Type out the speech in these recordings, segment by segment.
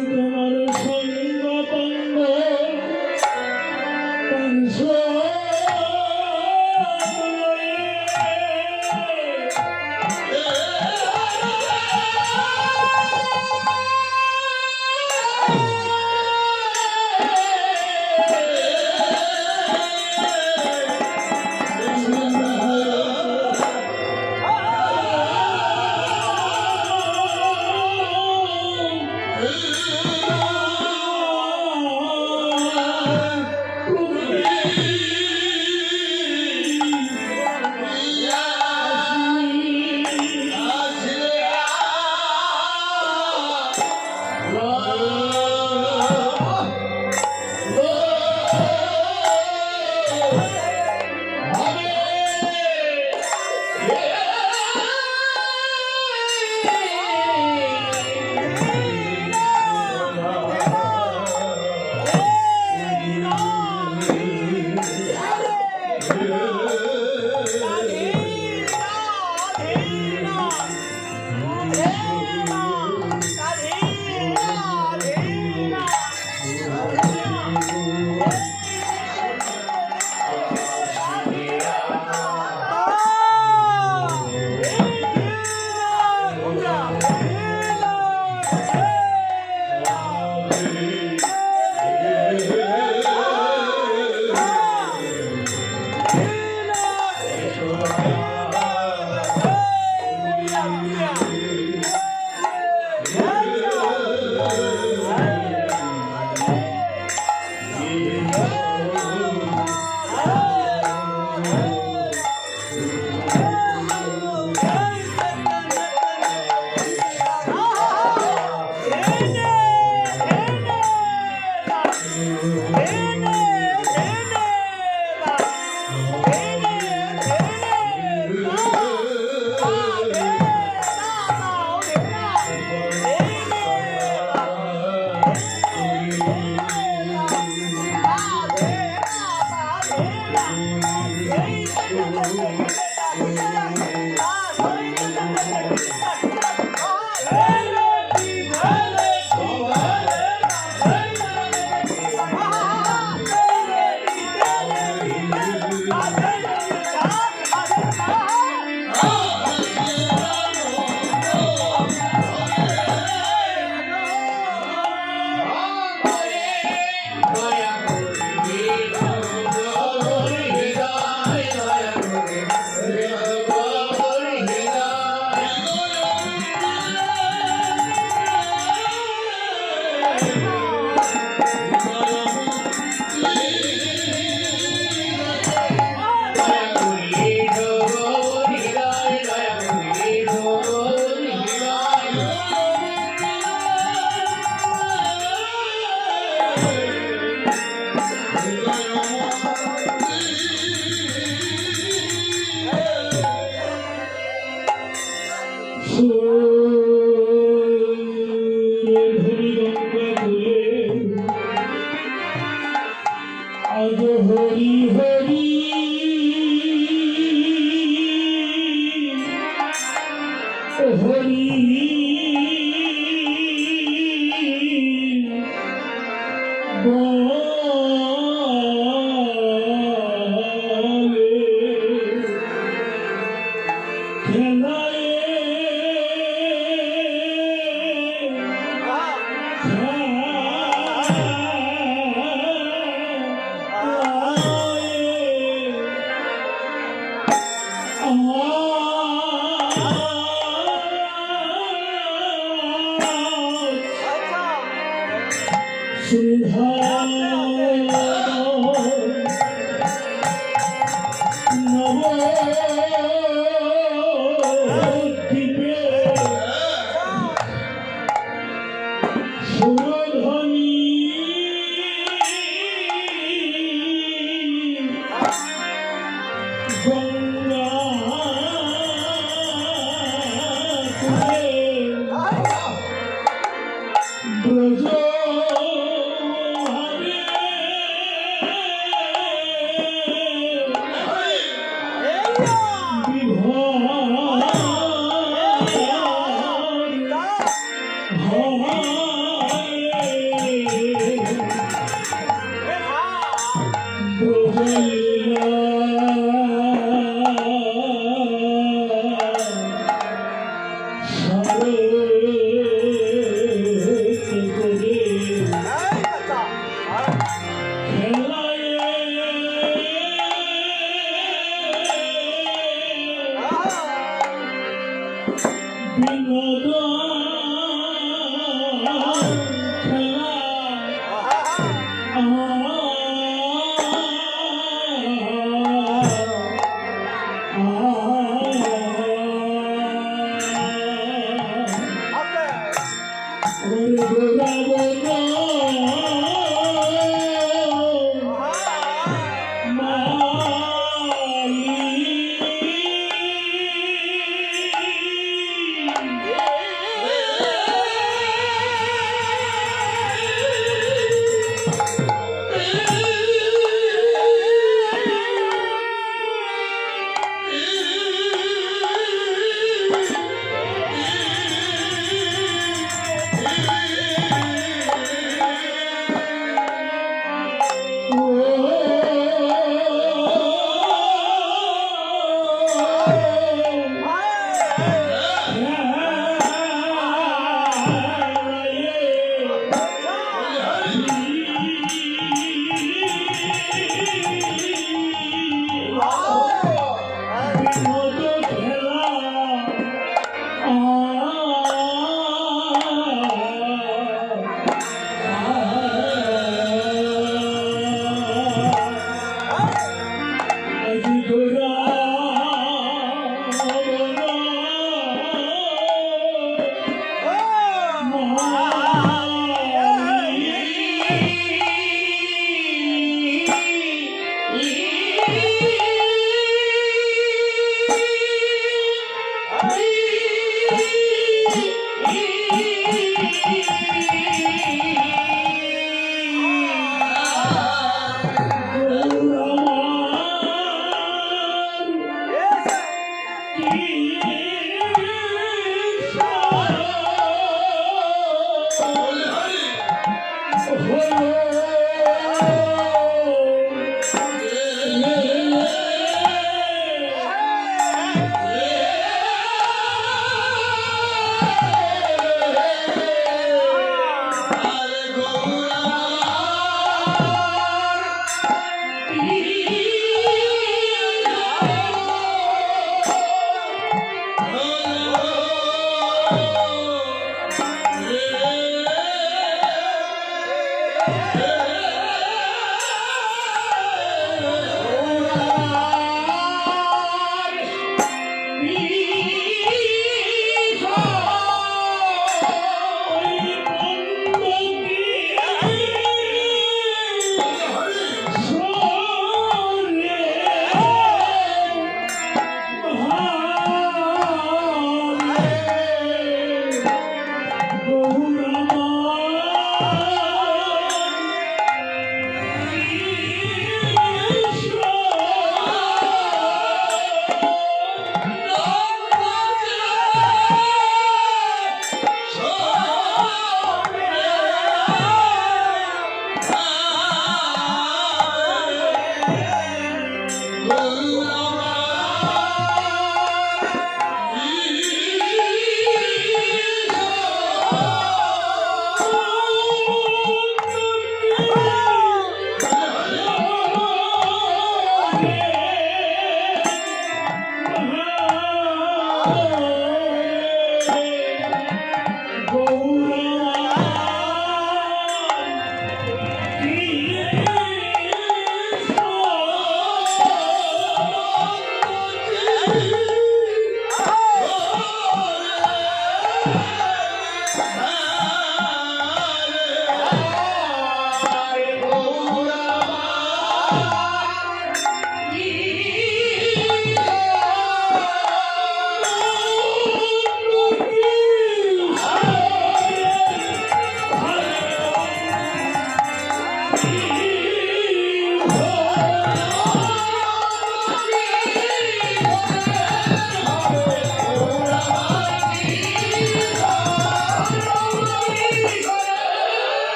তোমার সঙ্গ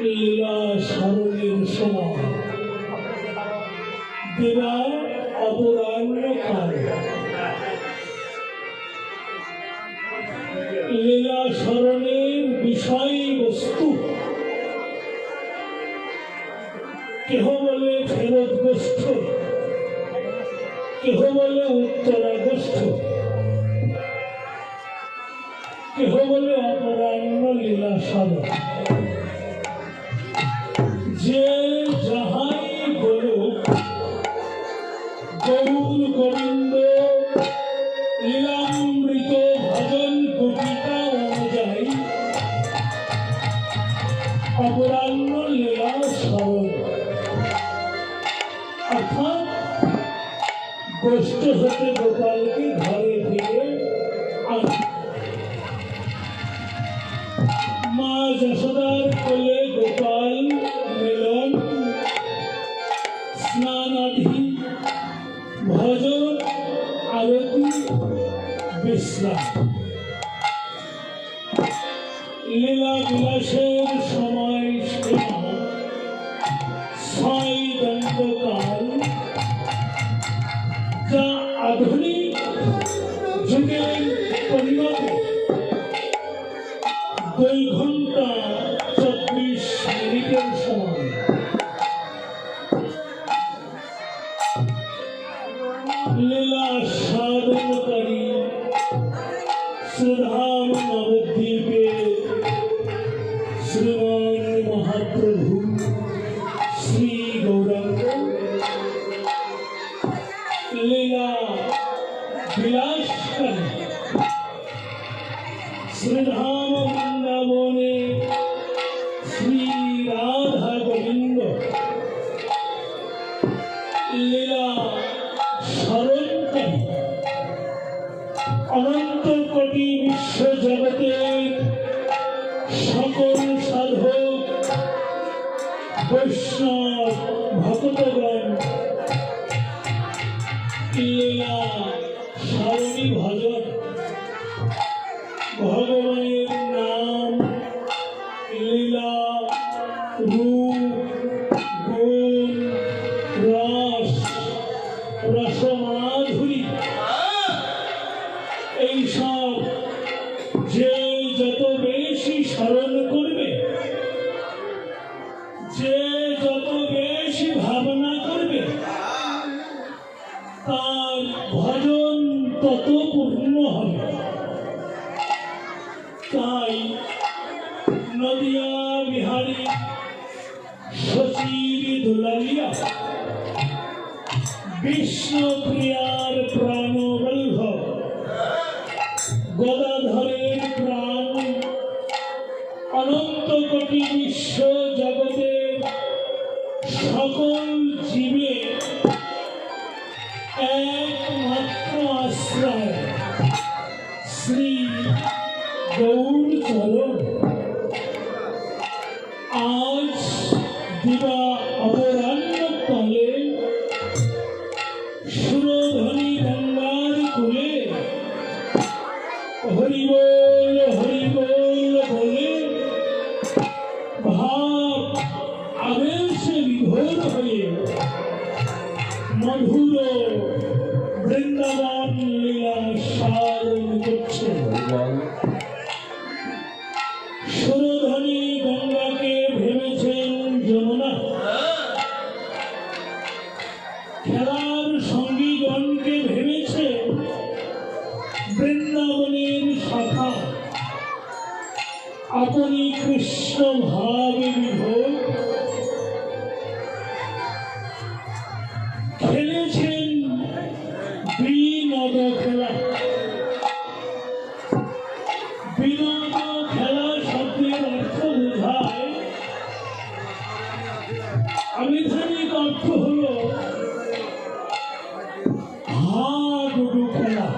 লীলা স্মরণের সময় দিবা অপরাহ্নকাল লীলা স্মরণের বিষয়বস্তু কেহ বলে ফেরত গোষ্ঠ, কেহ বলে উত্তরা গোষ্ঠ, কেহ বলে অপরাহ্ন লীলা স্মরণ। যে যাহাই বলুক গৌর গোবিন্দ লীলামৃত ভজন কবিতা অনুযায়ী অপরাহ্ন লীলা স্মরণ, অর্থাৎ গোষ্ঠ হতে গোপালকে ঘরে ফিরে আনা। মা যশোদার কোলে গোপাল মিলন, স্নানাদি, ভজন, আরতি, বিশ্রাম। লীলা বিলাসের সময় সীমা 6 দণ্ডকাল, যা আধুনিক যুগের পরিমাণে 2 ঘন্টা 24 মিনিটের সময়। লীলা সাধনকারী শ্রীধাম নবদ্বীপে শ্রীমান মহাপ্রভু শ্রী গৌরাঙ্গ লীলা বিলাসকারী শ্রীধাম বৃন্দাবনে শ্রী রাধা গোবিন্দ লীলা স্মরণকারী অনন্ত কোটি বিশ্ব জগতের সকল সাধক বৈষ্ণব ভক্তগণ লীলা স্মরণী ভজন, ভগবানের নাম, লীলা, রূপ, গুণ, রস, রসমাধুরী, এইসব যে যত বেশি স্মরণ করবে, যে যত বেশি ভাবনা করবে, তার ভজন তত পূর্ণ হবে। তাই নদিয়া বিহারী সচিব দুলালিয়া বিষ্ণুপ্রিয়ার প্রাণবল্লভ গদাধরের প্রাণ অনন্ত কোটি বিশ্ব জগতের সকল জীবে একমাত্র আশ্রয় শ্রী গৌর চরণ। আজ দিবা অপরাহ্নকালে সুরধ্বনি গঙ্গার কূলে হরি বল বলে ভাব আবেশে বিভোর হয়ে মধুর বৃন্দাবন লীলা স্মরণ করছে। সুরধ্বনি গঙ্গাকে ভেবেছেন যমুনা, খেলার সঙ্গীগণকে ভেবেছে বৃন্দাবনের শাখা। আপনি কৃষ্ণ ভাবে বিভোর খেলেছেন বিনোদ খেলা। বিনোদ খেলা শব্দের অর্থ বোঝায়, আবিধানিক অর্থ হল হাডুডু খেলা।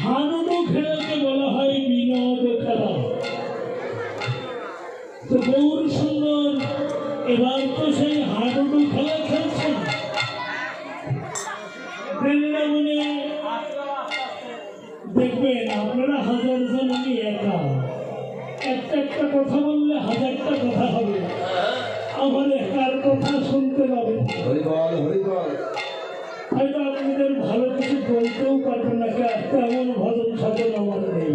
হাডুডু খেলাকে বলা হয় বিনোদ খেলা। তো গৌর সুন্দর এবার তো সেই হাডুডু খেলা খেলছেন বৃন্দাবনে। দেখবেন আপনারা 1000 জন, আমি একা, এত একটা কথা বললে হাজারটা কথা হবে, আমার একার কথা শুনতে পাবে। হয়তো আপনাদের ভালো কিছু বলতেও পারবেন না, তেমন ভজন সাধন আমার নেই।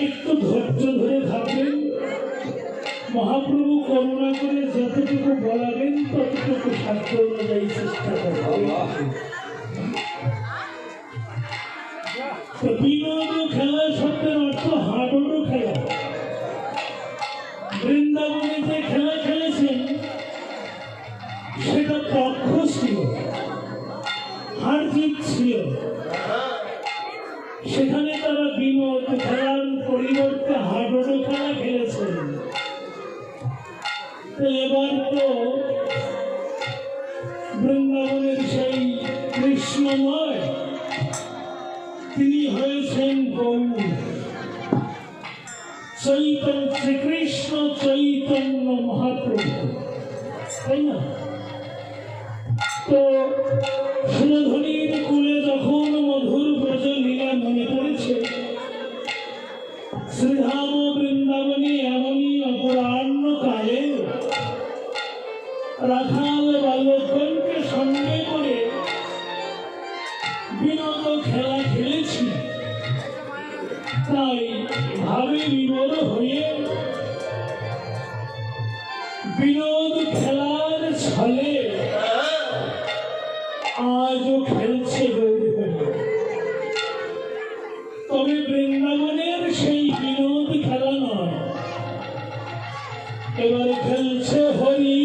একটু ধৈর্য ধরে থাকবেন, মহাপ্রভু করুণা করে যতটুকু বলাবেন ততটুকু সাধ্য অনুযায়ী চেষ্টা করবেন। বিনোদ খেলা শব্দের অর্থ হাডুডু খেলা। বৃন্দাবনে যে খেলা খেলেছেন সেটা পক্ষ ছিল, হার জিত ছিল। সেখানে তারা বিনোদ খেলার পরিবর্তে হাডুডু খেলা খেলেছেন। এবার তো বৃন্দাবনের সেই কৃষ্ণ নয়, তিনি হয়েছেন গৌর। শ্রীকৃষ্ণ চৈতন্য মহাপ্রভু, তাই না? তো সুরধনীর কুলে যখন মধুর ব্রজ লীলা মনে পড়েছে, শ্রীধাম বৃন্দাবনে এমনই অপরাহ্ন কালে রাখাল বালকগণকে সঙ্গে করে বিনোদ খেলা খেলেছি। তাই ভাবে বিবর হয়ে বিনোদ খেলার ছলে আজও খেলছে গৌরীবাড়ি। তবে বৃন্দাবনের সেই বিনোদ খেলা নয়, এবার খেলছে হরি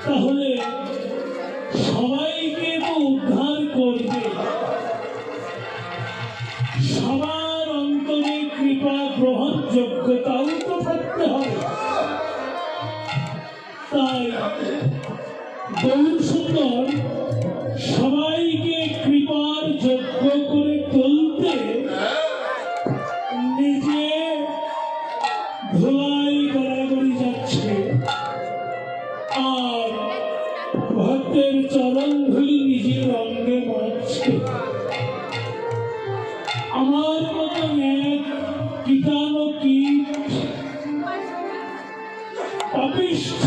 তাহলে সবাইকে তো উদ্ধার করবে, সবার অন্তরে কৃপা গ্রহণযোগ্যতাও তো থাকতে হবে। তাই গৌরসুন্দর সবাইকে কৃপার যোগ্য করে তুলতে নিজে ধুলাই গড়াগড়ি যাচ্ছে আর ভক্তের চরণ ধুলি নিজের অঙ্গে মারছে। আমার মতন এক কীটাণু কীট পাপিষ্ঠ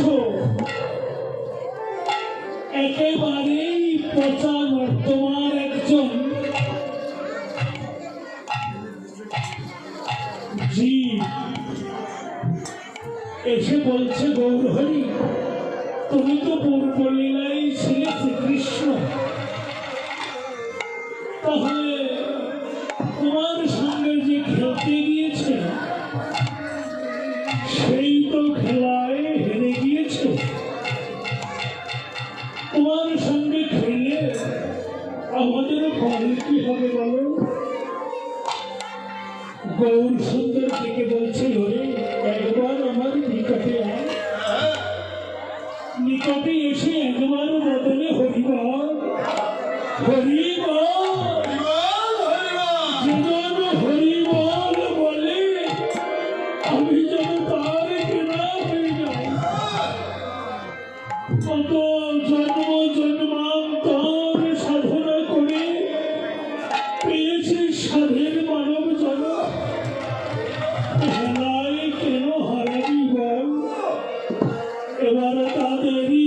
একেবারেই পচা নর্দমার একজন জীব এসে বলছে, গৌরহরি তুমি তো পূর্বলীলাই ছিলে শ্রীকৃষ্ণ, তাহলে তোমার সঙ্গে যে খেলতে গিয়েছে সেই তো খেলায় হেরে গিয়েছে, তোমার সঙ্গে খেলে আমাদের ফল কি হবে বলো? গৌর সুন্দর থেকে বলছে, হরে একবার আমার নিকটে আয়, নিকটে এসে একবার বদলে হরিবল হরিবল যেন হরিবল বলে আমি যেন তার কেনা হয়ে যাই। কত জন্ম জন্মান্তর সাধনা করে পেয়েছি স্বাধীন মানব জনক, হেলায় কেন হারাবি বল? এবার তাদেরই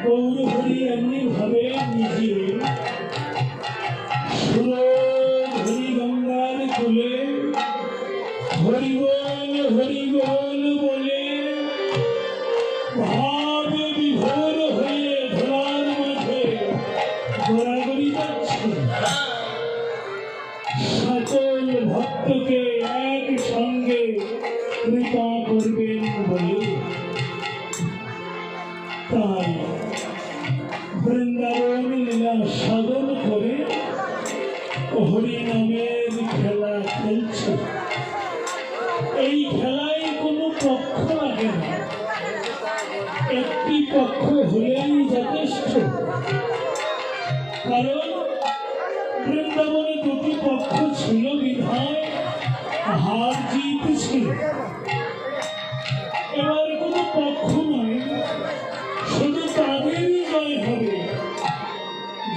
গৌরহরি এমনি ভাবে নিজে হরি গঙ্গার কোলে হরিবল বলে ভাবে বিভোর হয়ে ধরার মাঝে ঘোরাঘুরি যাচ্ছে। সকল ভক্তকে এক সঙ্গে কৃপা করবেন বলে তাই বৃন্দাবন লীলা সাধন করে হরি নামের খেলা খেলছে। এই খেলায় কোনো পক্ষ লাগে না, একটি পক্ষ হলেই যথেষ্ট। কারণ বৃন্দাবনে দুটি পক্ষ ছিল বিধায় হার জিত ছিল। এবার কোনো পক্ষ নয়, শুধু তাদেরই জয় হবে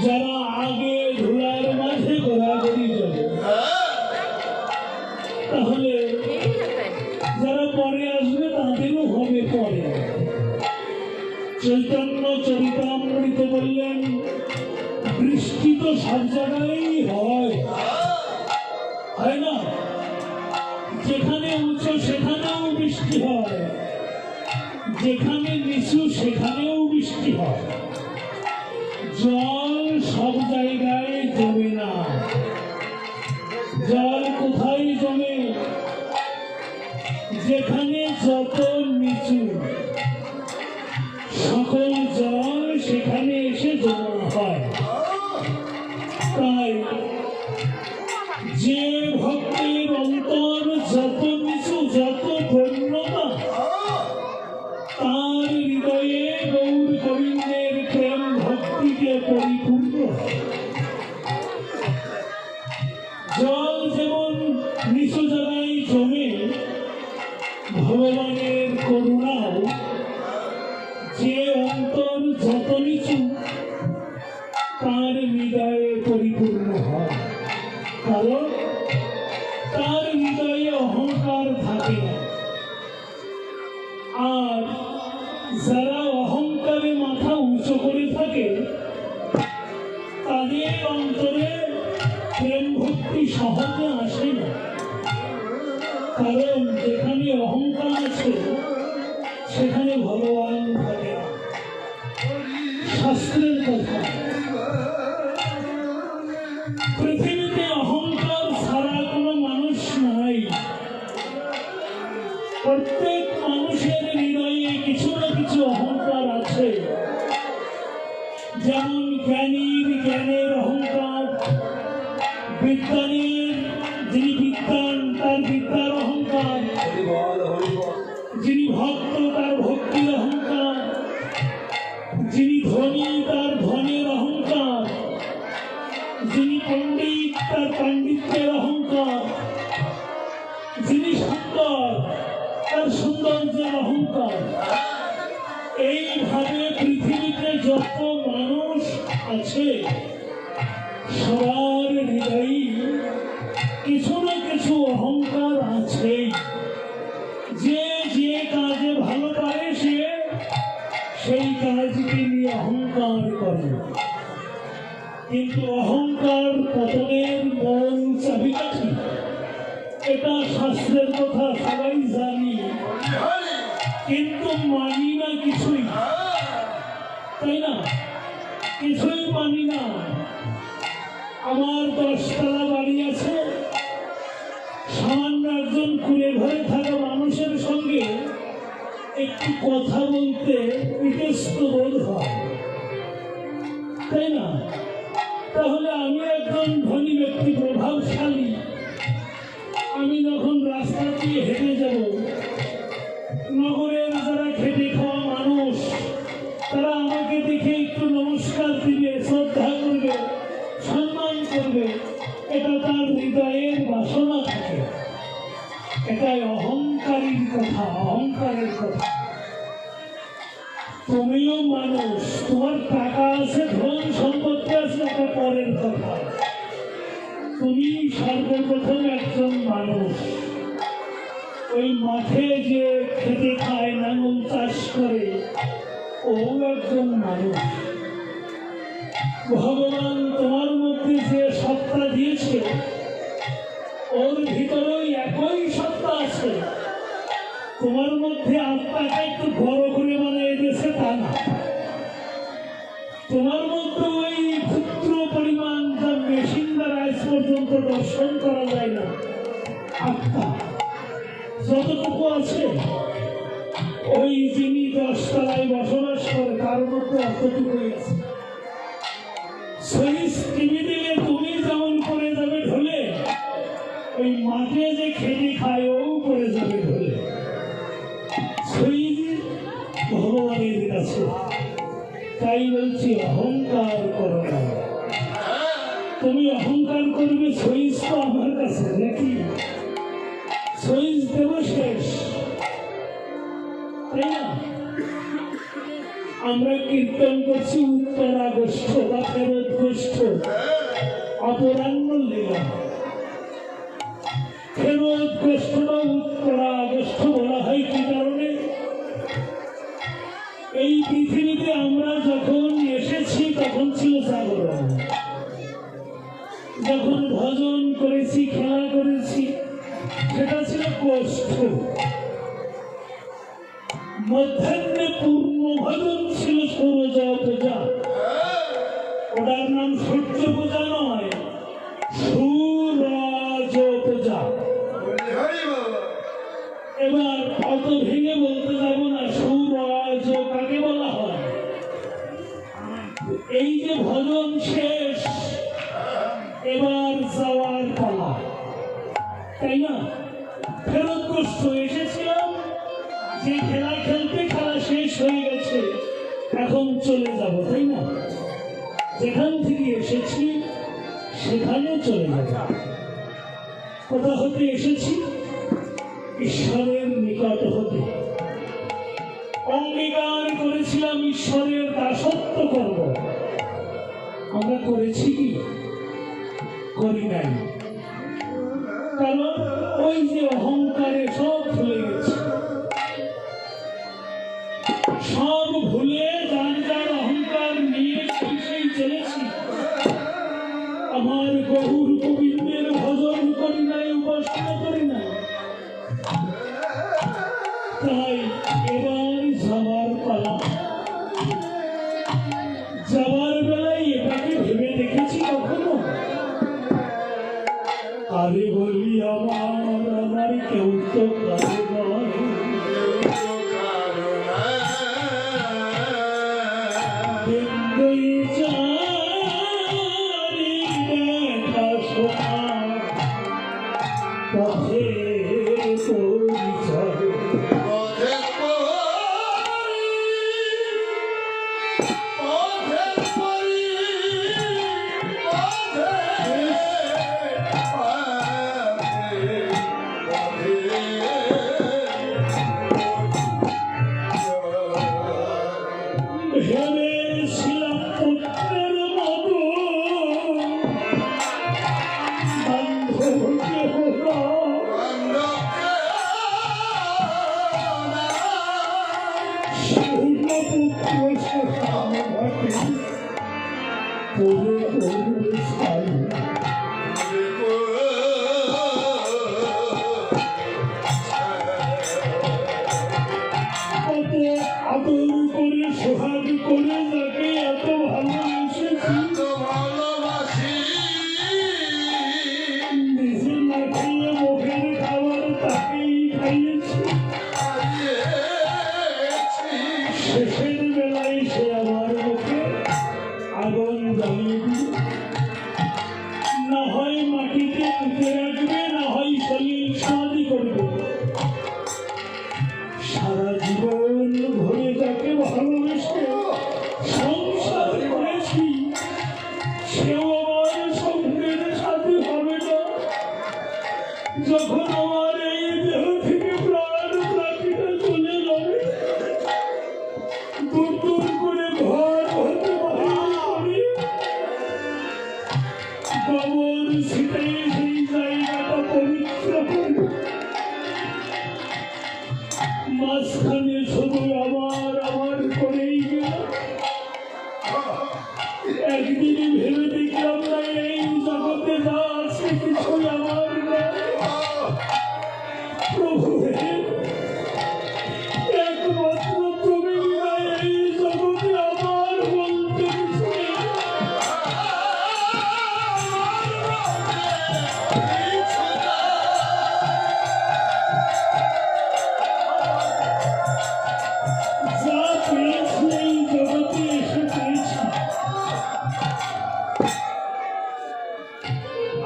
যারা আগে ধুলার মাঝে ঘোরাঘুরি যাবে। তাহলে যারা পরে আসবে তাদেরও হবে পরে। চৈতন্য চরিতামৃত বললেন বৃষ্টি তো সব জায়গায় হয় না, যেখানে উঁচু সেখানেও বৃষ্টি হয়, যেখানে নিচু সেখানেও বৃষ্টি হয়। জল সব জায়গায় জমে না। জল কোথায় জমে? যেখানে যত নিচু সকল জল সেখানে এসে জমা হয়। তাই যে ভক্তের অন্তর যত নিচু, যত পূর্ণতা, তার হৃদয়ে গৌর গোবিন্দের প্রেম ভক্তিকে পরিপূর্ণ। জল যেমন নিচু জায়গায় জমে, ভগবানের করুণাও যে অন্তর যত নিচু তার হৃদয়ে পরিপূর্ণ হয়। কারণ তার হৃদয়ে অহংকার থাকে না। আর যারা অহংকারে মাথা উঁচু করে থাকে তাদের অন্তরে প্রেম ভক্তি সহজে আসে না। কারণ যেখানে অহংকার আছে সেখানে ভগবান থাকে না। শাস্ত্রের কথা, পৃথিবীতে অহংকার ছাড়া কোনো মানুষ নাই। প্রত্যেক মানুষের হৃদয়ে কিছু না কিছু অহংকার আছে। যেমন জ্ঞানীর জ্ঞানের অহংকার, বিদ্বানের যিনি বিদ্বান তার বিদ্যার অহংকার, যিনি ভক্ত তার ভক্তির অহংকার, যিনি ধনী তার ধনের অহংকার, যিনি পণ্ডিত তার পাণ্ডিত্যের অহংকার। আছে, সবার হৃদয়ে কিছু না কিছু অহংকার আছে। যে যে কাজে ভালো পারে সে সেই কাজকে নিয়ে অহংকার করে, কিন্তু অহংকার পতনের মূল চাবিকাঠি। এটা শাস্ত্রের কথা সবাই জানি, কিন্তু মানি না কিছুই, তাই না? কিছুই মানি না। আমার 10তলা বাড়ি আছে, সামান্য একজন কুড়ে ঘরে থাকা মানুষের সঙ্গে একটু কথা বলতে ইতস্ত বোধ হয়, তাই না? তাহলে আমি একজন ধনী ব্যক্তি, প্রভাবশালী, আমি যখন রাস্তা দিয়ে হেঁটে যাব, নগরের যারা খেটে খাওয়া মানুষ তারা আমাকে দেখে একটু নমস্কার দিবে, শ্রদ্ধা করবে, সম্মান করবে, এটা তার হৃদয়ের বাসনা থাকে। এটাই অহংকারীর কথা, অহংকারের কথা। তুমিও মানুষ, তোমার টাকা আছে, ধন সম্পত্তি আছে, এটা পরের কথা। তুমি সর্বপ্রথম একজন মানুষ। ওই মাঠে যে খেতে খায়, লাঙল চাষ করে, ও একজন মানুষ। ভগবান তোমার মধ্যে যে সত্তা দিয়েছে, ওর ভিতরেই একই সত্তা আছে। তোমার মধ্যে আত্মাকে একটু বড় করে বানিয়ে দিয়েছে তা না। তোমার মধ্যে ওই ক্ষুদ্র পরিমাণ, যা মেশিন দ্বারা আজ পর্যন্ত দর্শন করা যায় না, আত্মা যতটুকু আছে, ওই যিনি 10তলায় বসবাস করে তার মধ্যে অতটুকুই আছে। সুইচ টিভি দিলে তুমি যেমন করে যাবে ঢলে, ওই মাঠে যে খেতে খায় ও করে যাবে ঢলে। সুইচ ভগবানের কাছে। তাই বলছি, অহংকার করো না। তুমি অহংকার করবে, সুইচ তো আমার কাছে নাকি? সুইচ দেব শেষ, তাই না? আমরা কীর্তন করছি উত্তরা গোষ্ঠ বা ফেরত গোষ্ঠ, অপরাহ্ন লীলা। ফেরত গোষ্ঠ বা উত্তরা গোষ্ঠ বলা হয় কি কারণে? এই পৃথিবীতে আমরা যখন এসেছি তখন ছিল জাগরণ। যখন ভজন করেছি, খেলা করেছি, সেটা ছিল গোষ্ঠ। মধ্যাহ্নে পূর্ণ ভজন ছিল সূর্য পূজা। ওটার নাম সূর্য পূজা নয়, সূরজ পূজা। এবার অত ভেঙে বলতে যাব না সূরজ কাকে বলা হয়। এই যে ভজন শেষ, এবার যাওয়ার পালা, তাই না? ফেরত গোষ্ঠ এসেছিলাম, যে খেলা খেলতে খেলা শেষ হয়ে গেছে, এখন চলে যাব, তাই না? যেখান থেকে এসেছি সেখানে চলে যাব। কোথা হতে এসেছি? ঈশ্বরের নিকট হতে। অঙ্গীকার করেছিলাম ঈশ্বরের দাসত্ব করব। আমরা করেছি কি? করি নাই। কারণ ওই যে অহংকারে সব ভুলে গেছে। সব ভুলে যার যার অহংকার নিয়ে সেই চলেছি। আমার গৌর গোবিন্দের ভজন করি নাই, উপাসনা করি নাই। তাই এবার যাবার পালা। যাবার বেলায় এটাকে ভেবে দেখেছি কখনো? আরে বলি আমার কেউ তো কারে নয়, পথে পরিচয় করে করবে ছাই। কত আদর করে সোহাগ করে যাকে এত ভালোবেসেছি, নিজে না খেয়ে মুখের খাবার তাকেই খাইয়েছি। শেষের বেলায় সে আমার মুখে আগুন জ্বালিয়ে দিল। না হয় মাটিতে পুঁতে রাখবে, না হয় শরীর সমাধি করবে। সারা জীবন ভরে যাকে ভালোবেসে সংসার করেছি, সেও আমার স্বপ্নের সাথে হবে না। যখন আমার এই দেহ থেকে প্রাণ প্রাণীটা চলে যাবে, দূর দূর করে ঘর হতে বাহির করে গোবর ছিটে সেই জায়গাটা পবিত্র করবে। মাঝখানে শুধু আমার আমার করেই গেল। একদিন ভেবে দেখলাম না এই জগতে যা আছে কিছুই আমার না। প্রভু হে, একমাত্র তুমি এই জগতে আমার বলতে কিছু নেই। যা পেয়েছি এই জগতে এসে পেয়েছি,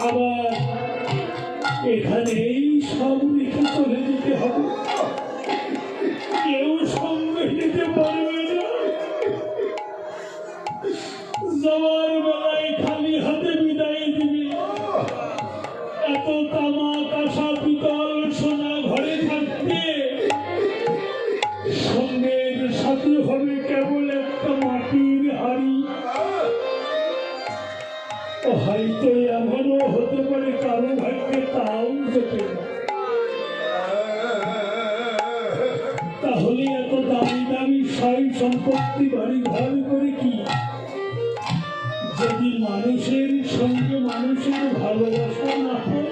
আবার এখানেই সব রেখে চলে যেতে হবে। কেউ সঙ্গে নিতে পারবে না। যাওয়ার বেলায় খালি হাতে বিদায় দিবে। এত তামা কাঁসা পিতল সোনা ঘরে থাকতে সঙ্গের সাথে হবে কেবল একটা মাটির হাড়ি। হয়তো এমনও হতে পারে কারো ভাগ্যে তাও যেতে না। তাহলে এত দামি দামি সয় সম্পত্তি বাড়ি ঘর করে কি, যদি মানুষের সঙ্গে মানুষের ভালোবাসা না হয়?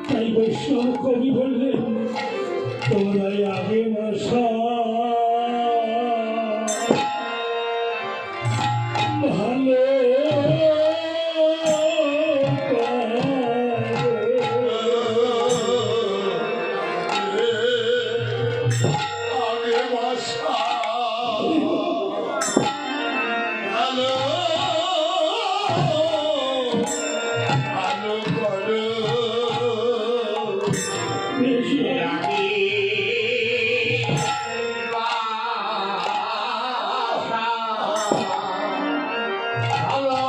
তাই বৈষ্ণব কবি বললেন, তোরাই আগে মশা ভালো Allah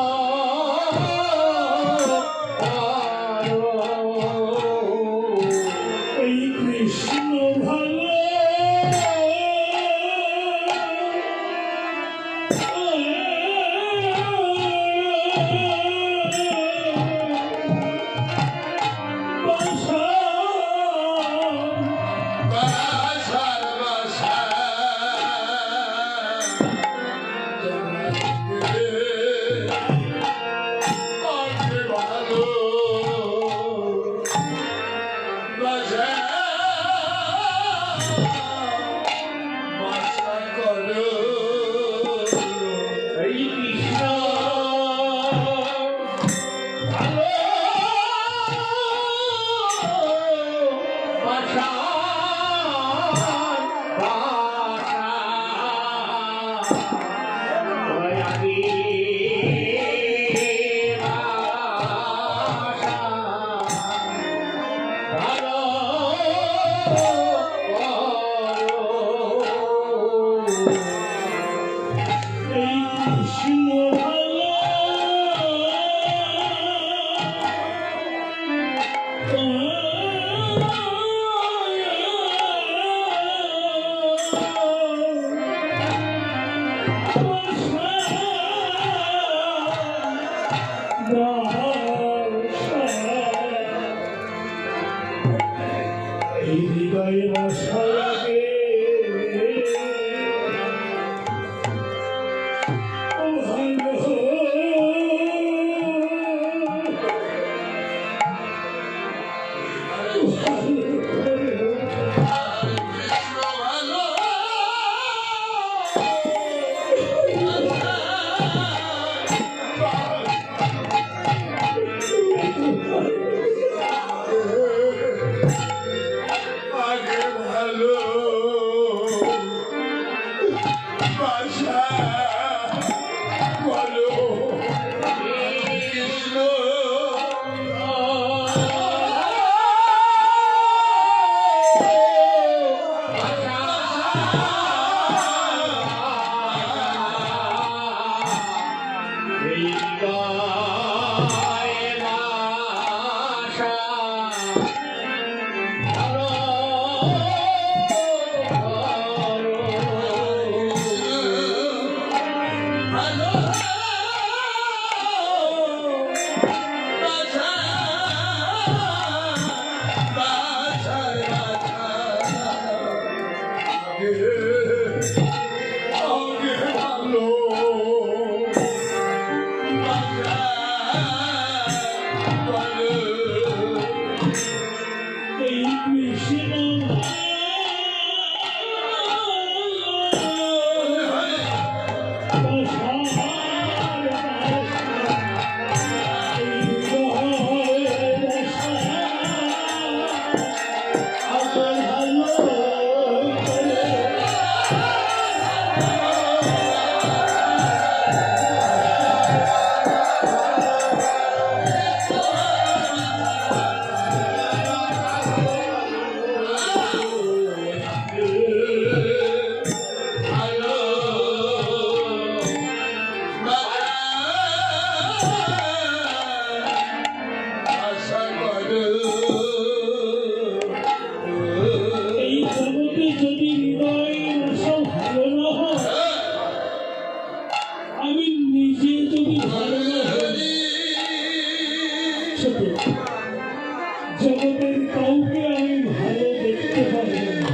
জগতের কাউকে আমি ভালো দেখতে পারি না,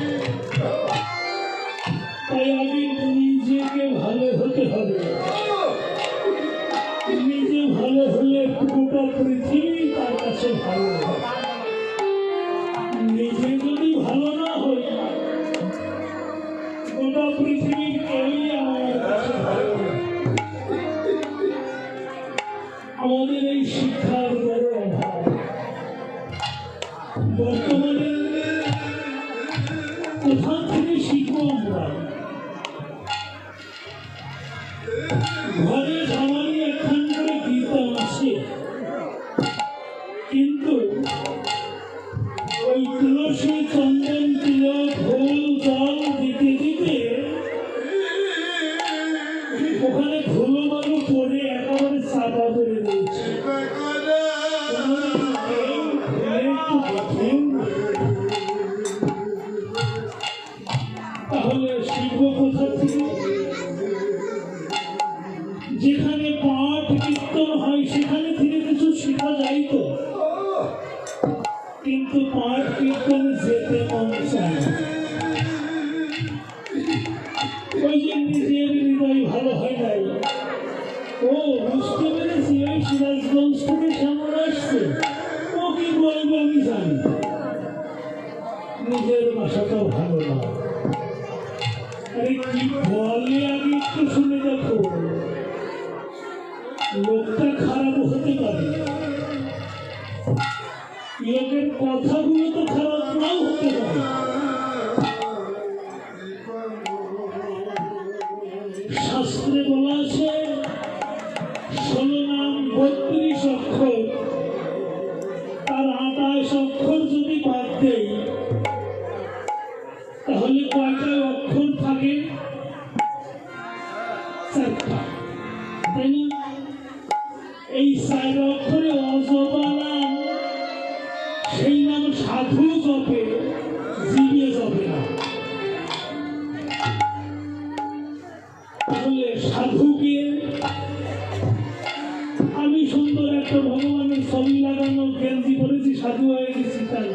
তাই আমি নিজেকে ভালো হতে হবে। নিজে ভালো হলে গোটা পৃথিবী তার কাছে ভালো হবে। নিজে যদি ভালো না হই, গোটা পৃথিবীর কেউই আমার কাছে ভালো হবে। আমাদের এই শিক্ষার বড় অভাব। বর্তমানে কোথা থেকে শিখবো আমরা? ঘরে সবারই একখান করে কীর্তন আছে, কিন্তু ওই তুলসী চন্দন তিলক ফুল জল দিতে দিতে ওখানে ধুলো বালু পরে একেবারে চাপা করে দিয়েছে। তাহলে শিখব কোথা থেকে? যেখানে পাঠ কীর্তন হয় সেখানে থেকে কিছু শেখা যায় তো, কিন্তু পাঠ কীর্তনে যেতে মন চায়। ওই যে নিজের হৃদয় ভালো হয় নাই। ও বুঝতে পেরেছি, ওই সিরাজগঞ্জ থেকে সামনে আসছে, ও কি বলবো আমি জানি। নিজের ভাষাটাও ভালো না। আরে কি বলে আগে একটু শুনে দেখো। লোকটা খারাপ হতে পারে, লোকের কথাগুলো তো খারাপ নাও হতে পারে। শাস্ত্রে বলা আছে 16 নাম 32 অক্ষর, তার 28 অক্ষর যদি বাদ দেয় তাহলে কয়টা অক্ষর থাকে? 4টা, তাই না? এই 4 অক্ষরে অজবা নাম, সেই নাম সাধু জপে, জিভে জপে না। তাহলে সাধুকে আমি সুন্দর একটা ভগবানের ছবি লাগানো গেঞ্জি পরেছি, সাধু হয়ে গেছি তাই?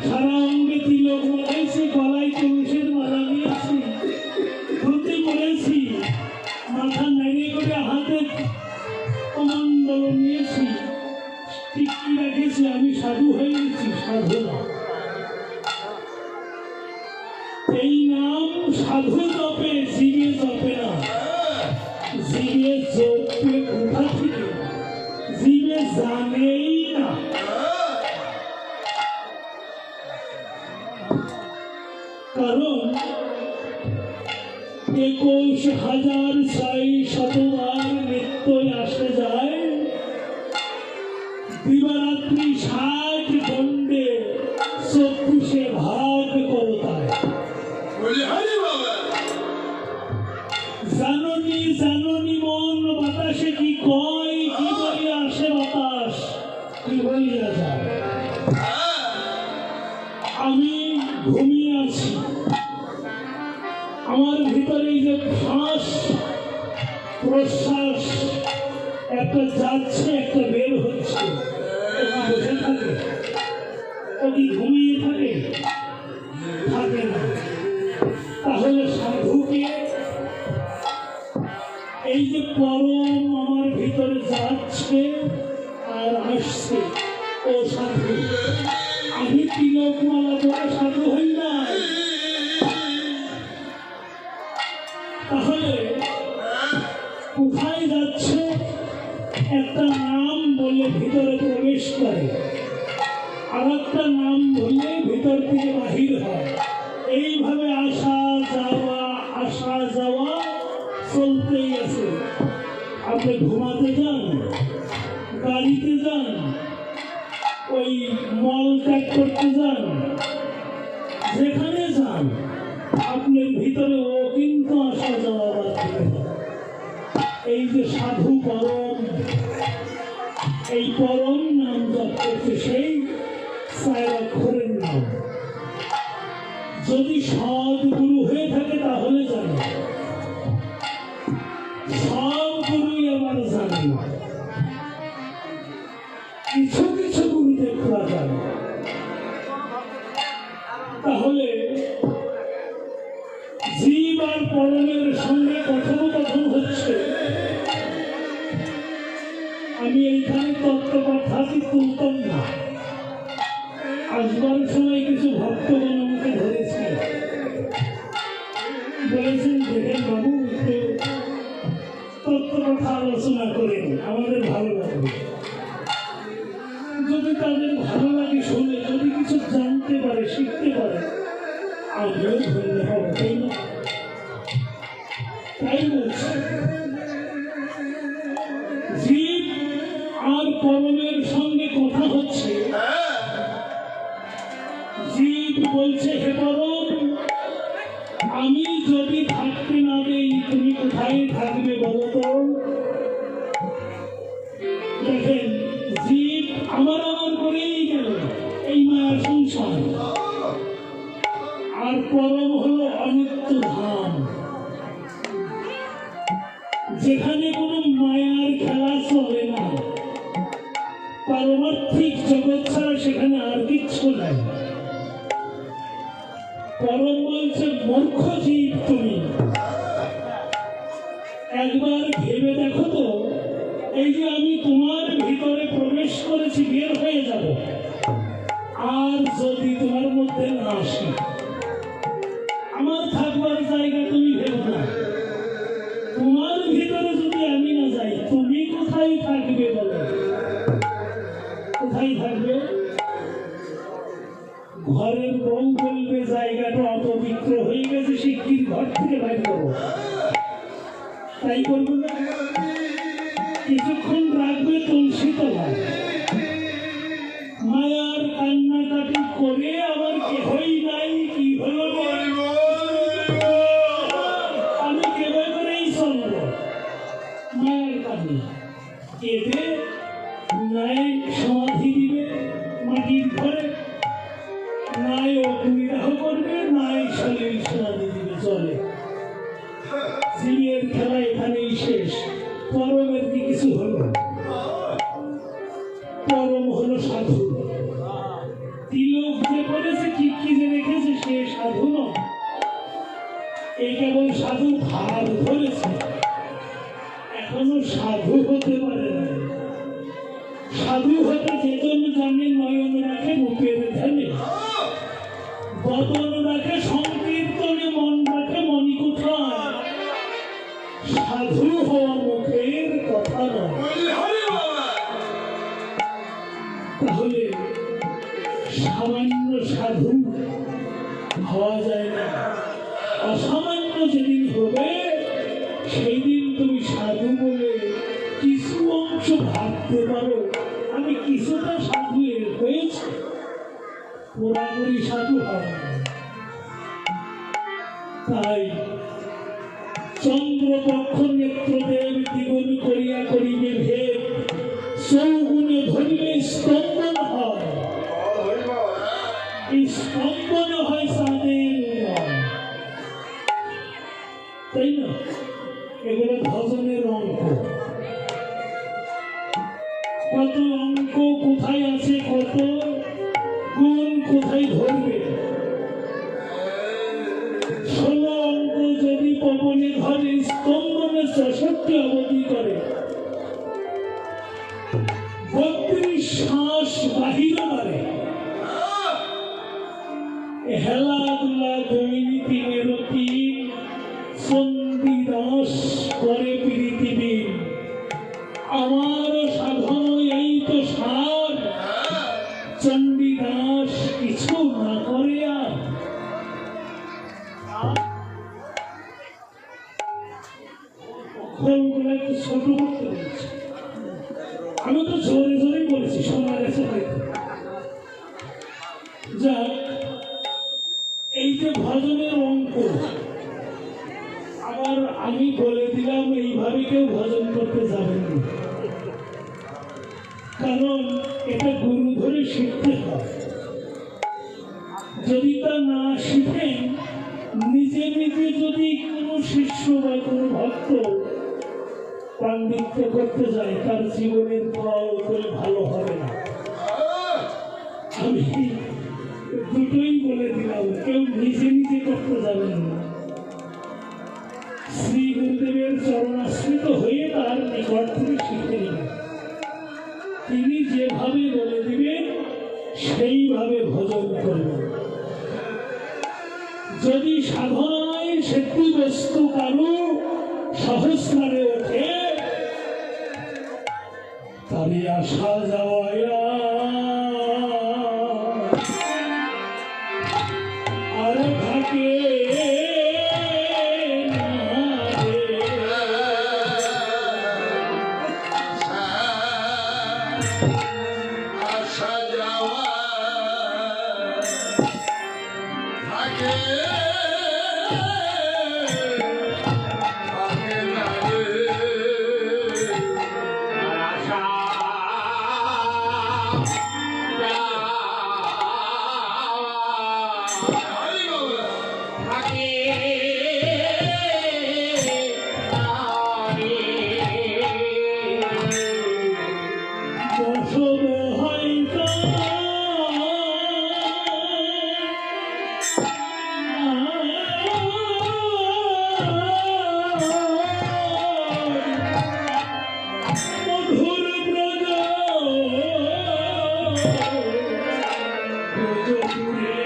সারা অঙ্গে তিলক লাগাইছি, গলায় তুলসীর মালা নিয়েছি, ধুতি পরেছি, মাথা নেড়ে করে হাতে কমণ্ডল নিয়েছি, টিকি রেখেছি, আমি সাধু হয়ে গেছি? সাধু না। এই নাম সাধু জপে, জিভে জপে না। জিভে জপে কোথা থেকে? জিভে জানেই না। কারণ 21,600 নিত্যই আসে যায়, দিবারাত্রি 60 দণ্ডে 24 ভাগ করতায়। জাননি জাননি মন বাতাসে কি কয়, কি বলিয়া আসে বাতাস, কি বলিয়া যায়। আমি ঘুমিয়ে আছি, আমার ভিতরে এই যে শ্বাস প্রশ্বাস একটা যাচ্ছে একটা বের হচ্ছে, ও কি বসে থাকে? ও কি ঘুমিয়ে থাকে? থাকে না। তাহলে সাধুকে এই যে পরম আমার ভিতরে যাচ্ছে আর আসছে, ও সাধু। আমি তিলকমালা পরে সাধু হই না। তাহলে কোথায় যাচ্ছে? একটা নাম বলে ভিতরে প্রবেশ করে, আর একটা নাম বললে ভিতর থেকে বাহির হয়। এইভাবে আসা যাওয়া চলতেই আছে। আপনি ঘুমাতে যান, গাড়িতে যান, ওই মল ত্যাগ করতে যান, যেখানে যান আপনার ভিতরে ও কিন্তু আসা যাওয়া বাড়বে। এই যে সাধু পরম, এই পরম নাম জপ করছে, সেই 4 অক্ষরের নাম। যদি সৎ গুরু হয়ে থাকে তাহলে জানে, সব গুরুই আবার জানে না। কিছু কিছু গুরুদেবরা জানে। তাহলে জীব আর পরমের সঙ্গে কথোপকথন হচ্ছে। আমি এইখানে তত্ত্বকথাটি তুলতাম না। আসবার সময় কিছু ভক্তগণ আমাকে ধরেছে, বলেছেন দেখেন বাবু একটু তত্ত্বকথা আলোচনা করেন, আমাদের ভালো লাগবে। যদি তাদের ভালো লাগে শুনে, যদি কিছু জানতে পারে, শিখতে পারে, আমিও ধন্য হব, তাই না? তাই বলছি, জীব আর পরমের সঙ্গে কথা হচ্ছে। জীব বলছে, হে পরম, আমি যদি থাকতে না দেই তুমি কোথায় থাকবে বলো তো? দেখেন, জীব আমার করেই গেল এই মায়ার সংসার। আর পরম হলো অনিত্য ধাম, যেখানে কোনো মায়ার খেলা চলে না। পারমার্থিক জগৎ ছাড়া সেখানে আর কিচ্ছু নাই। পরম বলছে, মূর্খ জীব তুমি, একবার ভেবে দেখো তো, এই যে আমি তোমার ভিতরে প্রবেশ করেছি, বের হয়ে যাব, আর যদি তোমার মধ্যে না আসি, আমার থাকবার জায়গা তুমি ভেবো না। তোমার ভিতরে যদি আমি না যাই, তুমি কোথায় থাকবে বলো? কোথায় থাকবে? ঘরের বউ বলবে জায়গাটা অপবিত্র হয়ে গেছে, শিগগির ঘর থেকে বাইর করবো, তাই করবো না? কিছুক্ষণ রাখবে তুলসী তলায়, মায়ার কান্নাকাটি করে আবার কেহই নাই, কি হলো আমি কেবে করেই চলব। মায়ের কান্না কেঁদে নাই সমাধি দিবে মাটির ঘরে, নাই অগ্নিদাহ করবে, নাই শরীর সমাধি দিবে, চলে। জীবের খেলা এখানেই শেষ। পরমের কি কিছু হলো? পরম হলো সাধু। তিলক যে করেছে, কি যে রেখেছে, সে সাধু নয়। এই কেবল সাধু ভার ধরেছে, এখনো সাধু হতে পারে না। সাধু হতে যে জন্য জানে, নয়ন রাখে রূপের ধ্যানে, বদন রাখে সংকীর্তনে, মন রাখে মণিকোঠায়। সাধু হওয়া মুখের কথা নয়। তাহলে সামান্য সাধু হওয়া যায় না। অসামান্য যেদিন হবে, সেই দিন তুমি সাধু বলে কিছু অংশ ভাবতে পারো, আমি কিছুটা সাধু হয়েছি, পুরাপুরি সাধু হবে। তাই চন্দ্রপক্ষ নেত্রদেব দ্বিগুণ করিয়া করিবে ভেদ, চৌগুণে ধরিলে স্তম্ভন হয়, এই স্তম্ভন হয় চাঁদের, তাই না? এগুলো ভজনের অঙ্গ। কত অঙ্ক কোথায় আছে, কত কোন কোথায় ধরবে। 16 অঙ্ক যদি পবনে ধরে স্তম্ভনে 64 অবধি করে, 32 শ্বাস বাহির মারে, হেলাধুলা দৈনীতি মেরতি চণ্ডীদাস করে পৃথিবী। আমার সাধন এই তো সার, চণ্ডীদাস কিছু না করে আর। অক্ষরগুলো একটু ছোট করতে বলছি, আমি তো জোরে জোরে বলেছি, শোনা গেছে হয়তো। যাক, এই যে ভজনের অঙ্ক, আবার আমি বলে দিলাম এইভাবে কেউ ভজন করতে যাবেন না, কারণ এটা গুরু ধরে শিখতে হয়। যদি তা না শিখেন, নিজে নিজে যদি কোনো শিষ্য বা কোনো ভক্ত পাণ্ডিত্য করতে যায়, তার জীবনের ফল করে ভালো হবে না। আমি দুটোই বলে দিলাম, কেউ নিজে নিজে করতে যাবেন না। শ্রী গুরুদেবের চরণাশ্রিত হয়ে তার নিকট থেকে শিখে নেবেন। তিনি যেভাবে বলে দিবেন সেইভাবে ভজন করবেন। যদি সাধনায় সেটি বস্তু কারো সহস্রারে ওঠে, তারই আসা যাওয়ায় আর থাকে না রে। আসা যাওয়া থাকে না রে। আর আসা বসব হয়তো মধুর ব্রজ ব্রজপুরে,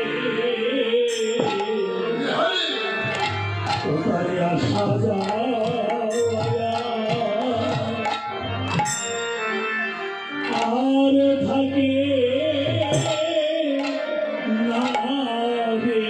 কোথায় আসা যাওয়া আর থাকে না রে।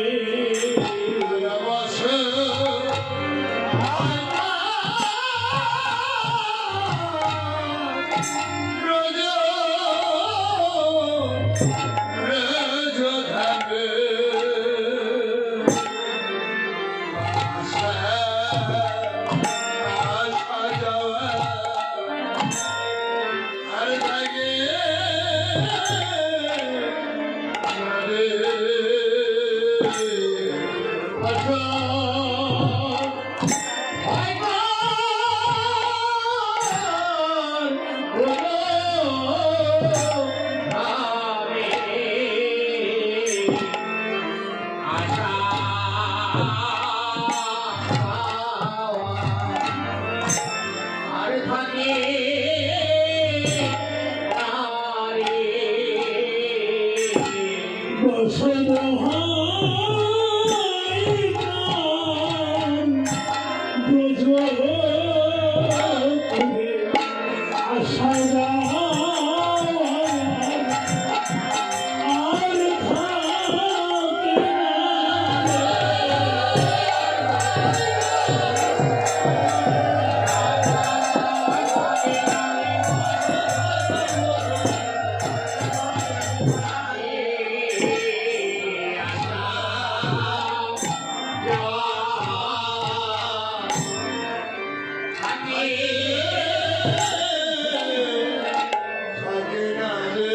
বসব ব্রজপুরে, আসা যাওয়া আর থাকে না রে।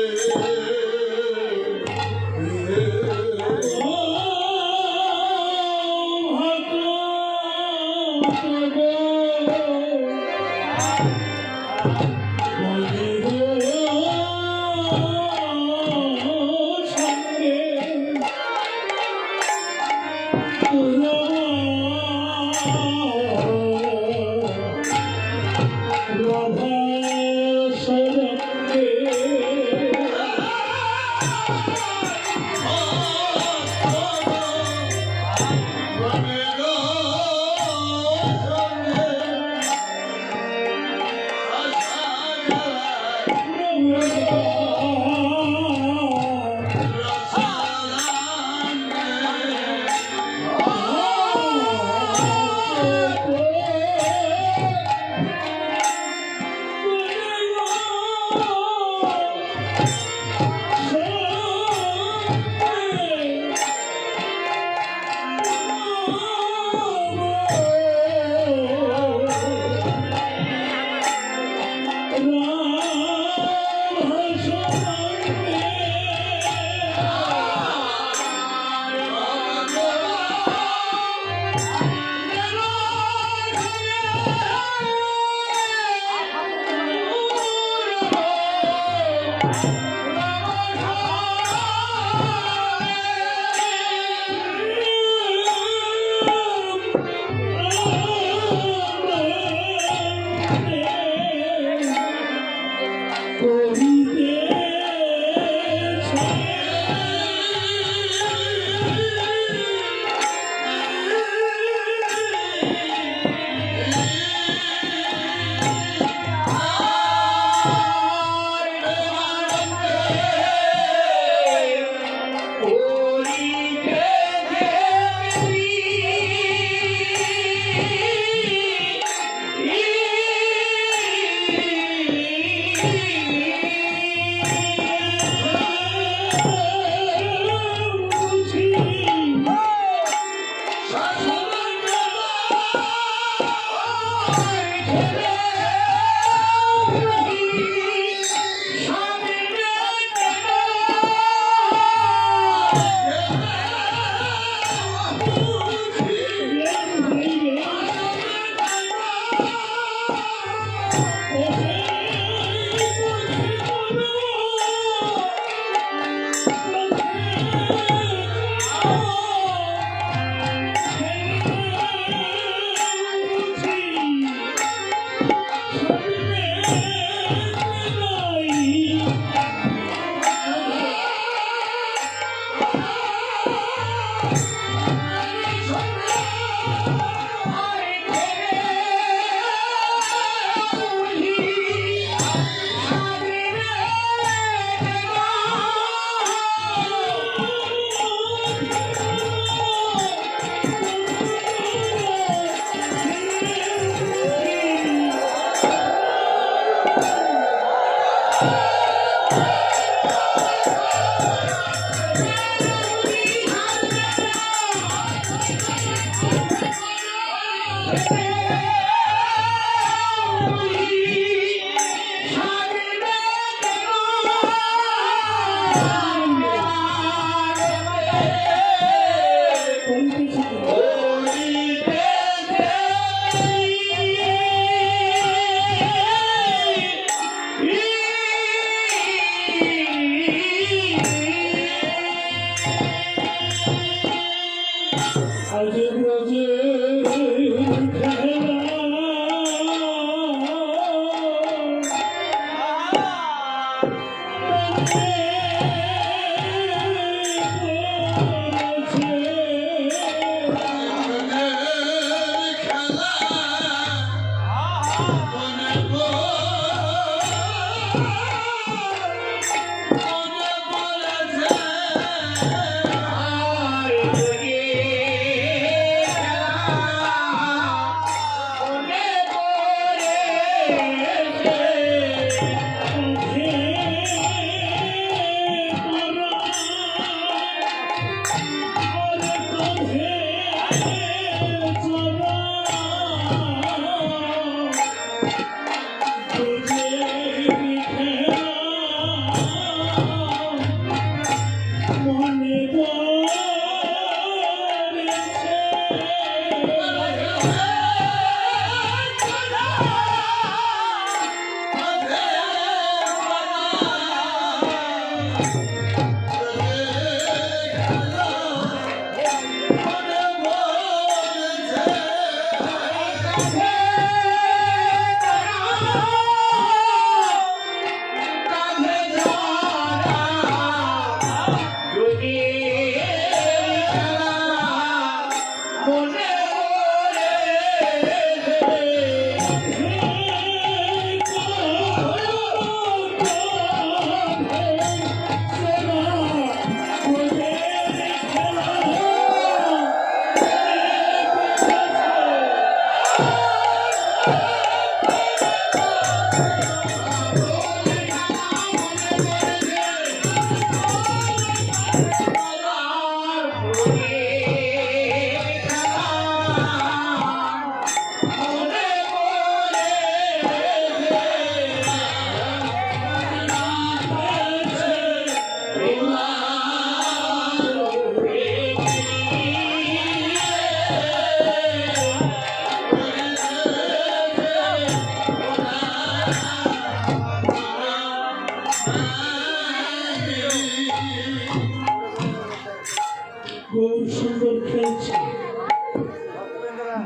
খুব সুন্দর খেলছে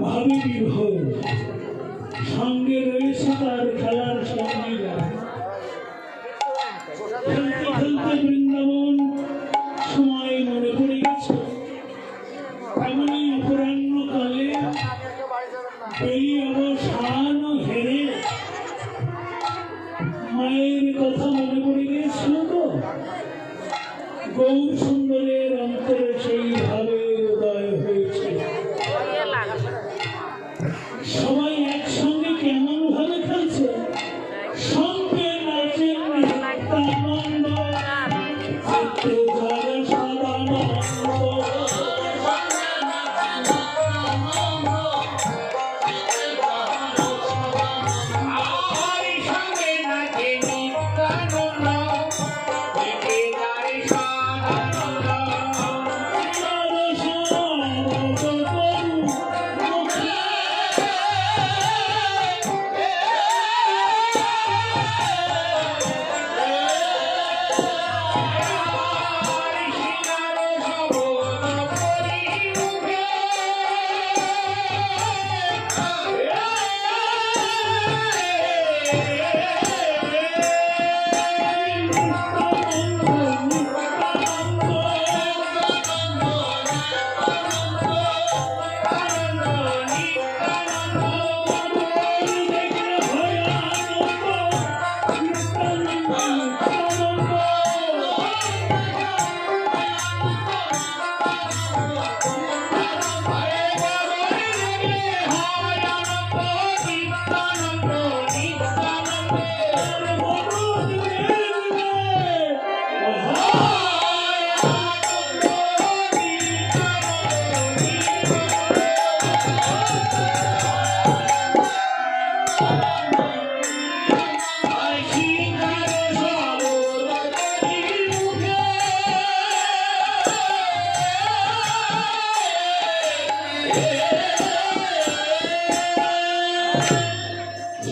ভাবি বিভোর সঙ্গে রয়েছে তার খেলার সঙ্গীরা খেলতে খেলতে বৃন্দাবন সময় মনে পড়ে গেছে এমনই অপরাহ্নকালে এই অবসান হেরে মায়ের কথা মনে পড়ে গিয়েছিল তো গৌর সুন্দরের অন্তরে সেইভাবে উদয় হয়েছে সবাই একসঙ্গে কেমন ভাবে খেলছে সঙ্গে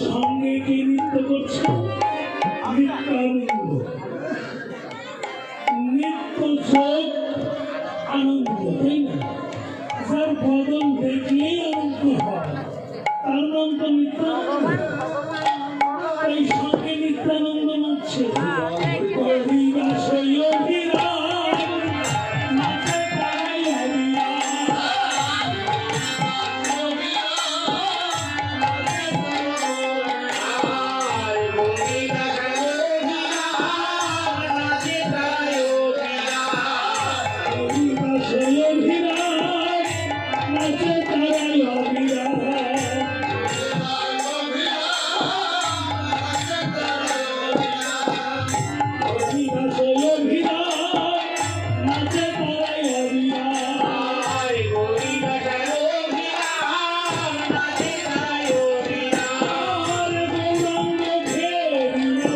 সঙ্গে কে নৃত্য করছে? নিত্যানন্দ। নিত্য যোগ আনন্দ, তাই না? যার বদন দেখলেই আনন্দ হয়, তার নাম তো নিত্যানন্দ। তাই সঙ্গে নিত্যানন্দ নাচছে। হরিদাসই অভিরাম, নাচে তাই হরিরাম। হরিদাসই অভিরাম, নাচে তাই হরিরাম। হরিদাসই অভিরাম, নাচে তাই হরিরাম। আর গৌরাঙ্গ ঘেরিয়া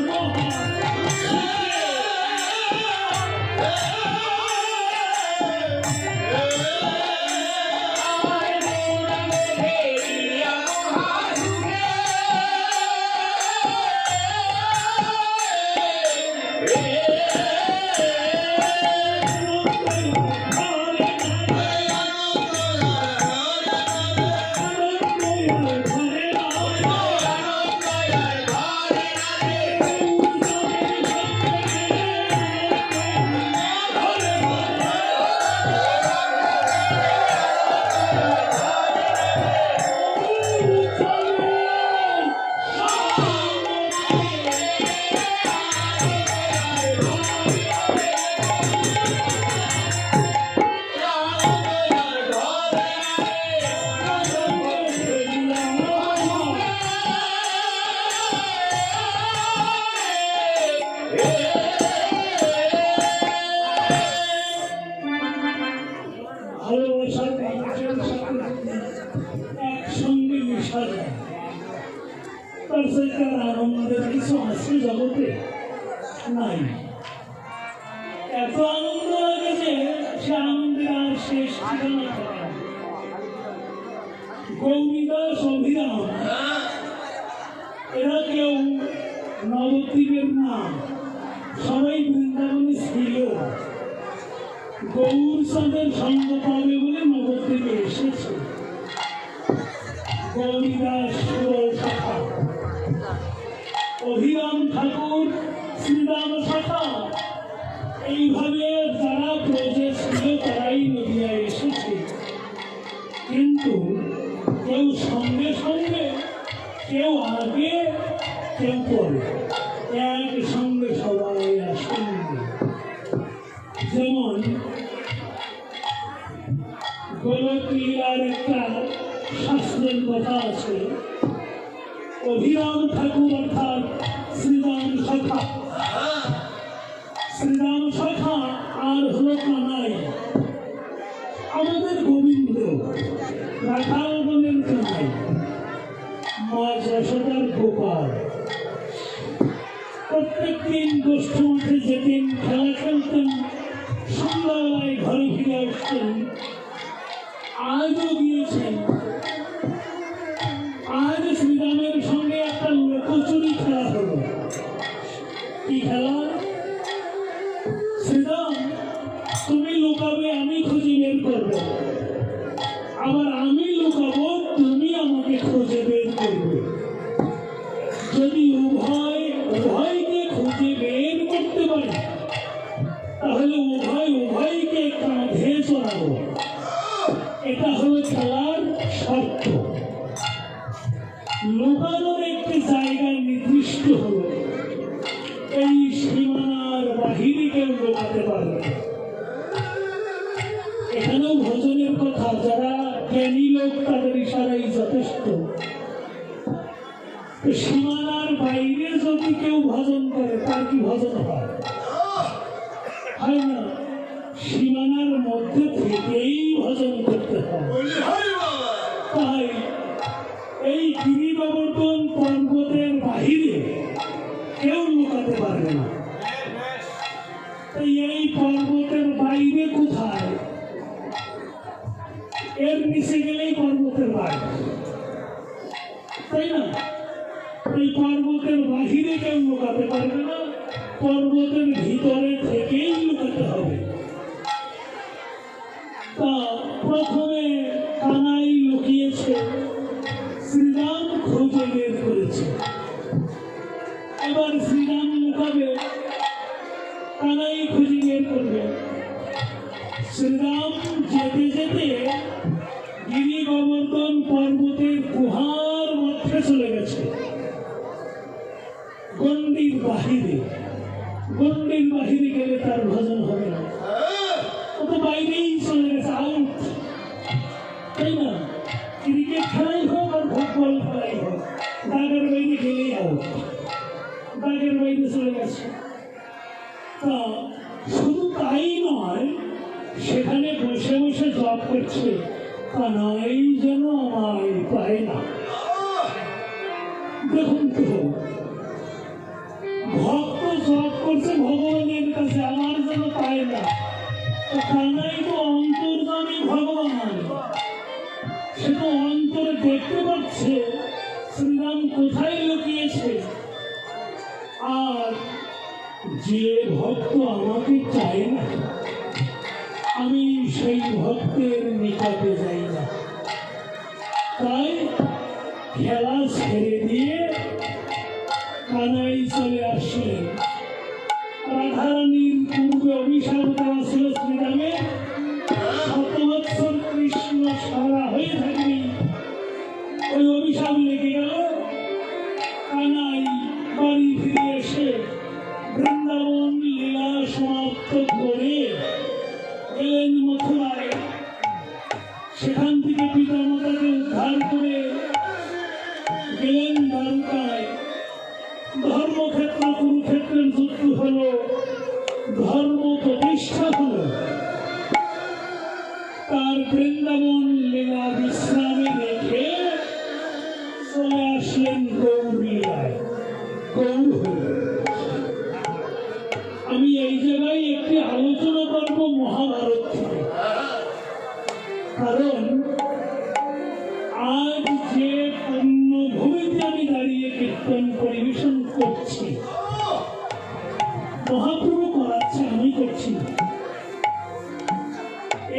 মহা ভালোবাসার মানুষের সাথে একসঙ্গে মিশা যায়, তার সাথে আনন্দের কিছু আছে জগতে? নাই। এত আনন্দ লাগে যে সে আনন্দের আর শেষ ঠিকানা থাকে না। গৌরীদাস অভিরাম এরা কেউ নবদ্বীপের না, সবাই বৃন্দাবনে ছিল। গৌর চাঁদের সঙ্গ পাবে বলে নবদ্বীপে এসেছে। গৌরীদাস শাখা, অভিরাম ঠাকুর, শ্রীরাম শাখা, এইভাবে যারা প্রজে ছিল তারাই নদিয়ায় এসেছে। কিন্তু কেউ সঙ্গে সঙ্গে, কেউ আগে, কেউ পরে, একসঙ্গে সবাই আসেন। যেমন গোলক লীলার একটা শাস্ত্রের কথা আছে, অভিরাম ঠাকুর অর্থাৎ শ্রীরাম শাখা, শ্রীরাম শাখা আর হলো কানাই। আমাদের গোবিন্দ রাখালগণের কানাই, মা যশোদার গোপাল। প্রত্যেক দিন গোষ্ঠী মাঠে যেতেন, খেলা খেলতেন, সন্ধ্যাবেলায় ঘরে ফিরে আসতেন। আজও গিয়েছেন। আজ শ্রীরামের সঙ্গে একটা লোকচুরি খেলা হলো। কি খেলা? শ্রীরাম, তুমি লুকাবে, আমি খুঁজে বের করবো, আবার আমি লুকাবো, তুমি আমাকে খুঁজে বের করবে। যদি উভয়কে খুঁজে বের করতে পারি, তাহলে উভয়কে কাঁধে চড়াবো। এটা হলো খেলার শর্ত। লুকানোর একটি জায়গা নির্দিষ্ট হলো, এই সীমানার বাহিরে কেউ লুকাতে পারবে না। এখানেও ভজনের কথা, যারা জ্ঞানী লোক তাদের ইশারাই যথেষ্ট। সীমানার বাইরে যদি কেউ ভজন করে, তার কি ভজন হয়? হয় না। সীমানার মধ্যে থেকেই ভজন করতে হয়। তাই এই গিরি গোবর্ধন পর্বতে এই পর্বতের বাহিরে কেউ লুকাতে পারবে না, পর্বতের ভিতরে থেকেই লুকাতে হবে। তা প্রথমে কানাই লুকিয়েছে, শ্রীরাম খুঁজে বের করেছে। এবার শ্রীরাম লুকাবে, কানাই খুঁজে বের করবে। শ্রীরাম যেতে যেতে গিরি গোবর্ধন পর্বতের গুহার মধ্যে চলে গেছে, গণ্ডির বাহিরে। গণ্ডির বাহিরে গেলে তার ভজন হবে না, ও তো বাইরেই চলে গেছে, আউট, তাই না? ক্রিকেট খেলাই হোক আর ফুটবল খেলাই হোক, দাগের বাইরে গেলেই আউট, দাগের বাইরে চলে গেছে। তা শুধু তাই নয়, সেখানে বসে বসে জপ করছে, কানাই যেন আমায় পায় না। দেখুন তো, ভক্ত জপ করছে ভগবানের কাছে, আমার যেন পায় না। কানাই তো অন্তর্যামী ভগবান, সে তো অন্তরে দেখতে পাচ্ছে শ্রীরাম কোথায় লুকিয়েছে। আর যে ভক্ত আমাকে চায় না, আমি সেই ভক্তের নিকটে যাই না। তাই খেলা ছেড়ে দিয়ে কানাই চলে আসলেন। রাধারানীর পূর্বে অভিশাপ দেওয়া ছিল শ্রীরামে, 7 বৎসর কৃষ্ণ সারা হয়ে থাকবে, ওই অভিশাপ লেগে গেল। কানাই বাড়ি ফিরে এসে বৃন্দাবন লীলা সমাপ্ত করে গেলেন মথুরায়। সেখান থেকে পিতামাতাকে উদ্ধার করে গেলেন দ্বারকায়। ধর্মক্ষেত্র কুরুক্ষেত্রের যুদ্ধ হলো, ধর্ম প্রতিষ্ঠা হলো। তার বৃন্দাবন লীলা বিশ্রামে রেখে চলে আসলেন গৌর লীলায়, গৌর হল। আমি এই জায়গায় একটি আলোচনা করব মহাভারত থেকে, কারণ আজ যে পুণ্যভূমিতে আমি দাঁড়িয়ে কীর্তন পরিবেশন করছি, মহাপ্রভু করাচ্ছে, আমি করছি না।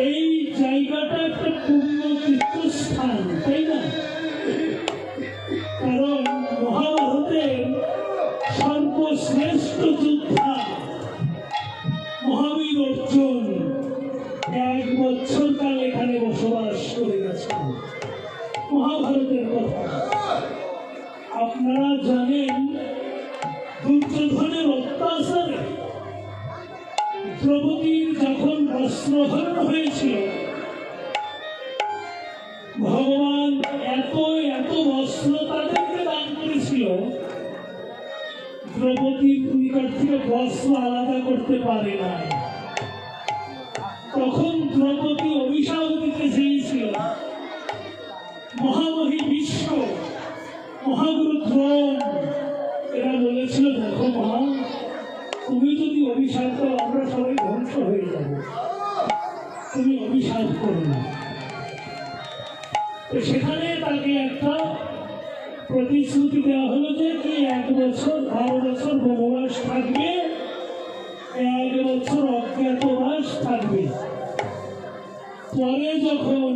এই জায়গাটা একটা পূর্ণ তীর্থস্থান, তাই না? কারণ মহাভারতের সর্বশ্রেষ্ঠ যোদ্ধা মহাবীর অর্জুন 1 বছর কাল এখানে বসবাস করে গেছেন। মহাভারতের কথা আপনারা জানেন। দুর্যোধনের অত্যাচারে দ্রৌপদীর যখন বস্ত্রহরণ হয়েছিল, ভগবান এত এত বস্ত্র তাদেরকে দান করেছিল, দ্রৌপদীর নিকট থেকে বস্ত্র আলাদা করতে পারে না। তখন দ্রৌপদী অভিশাপ দিতে চেয়েছিল। মহামহী বিশ্ব, মহাগুরু দ্রোণ এরা বলেছিল, দেখো মা, তুমি যদি অভিশাপ করো আমরা সবাই ধ্বংস হয়ে যাব, তুমি অভিশাপ করো না। তো সেখানে তাকে একটা প্রতিশ্রুতি দেওয়া হলো যে কি 1 বছর 12 বছর বনবাস থাকবে, 1 বছর অজ্ঞাতবাস থাকবে। পরে যখন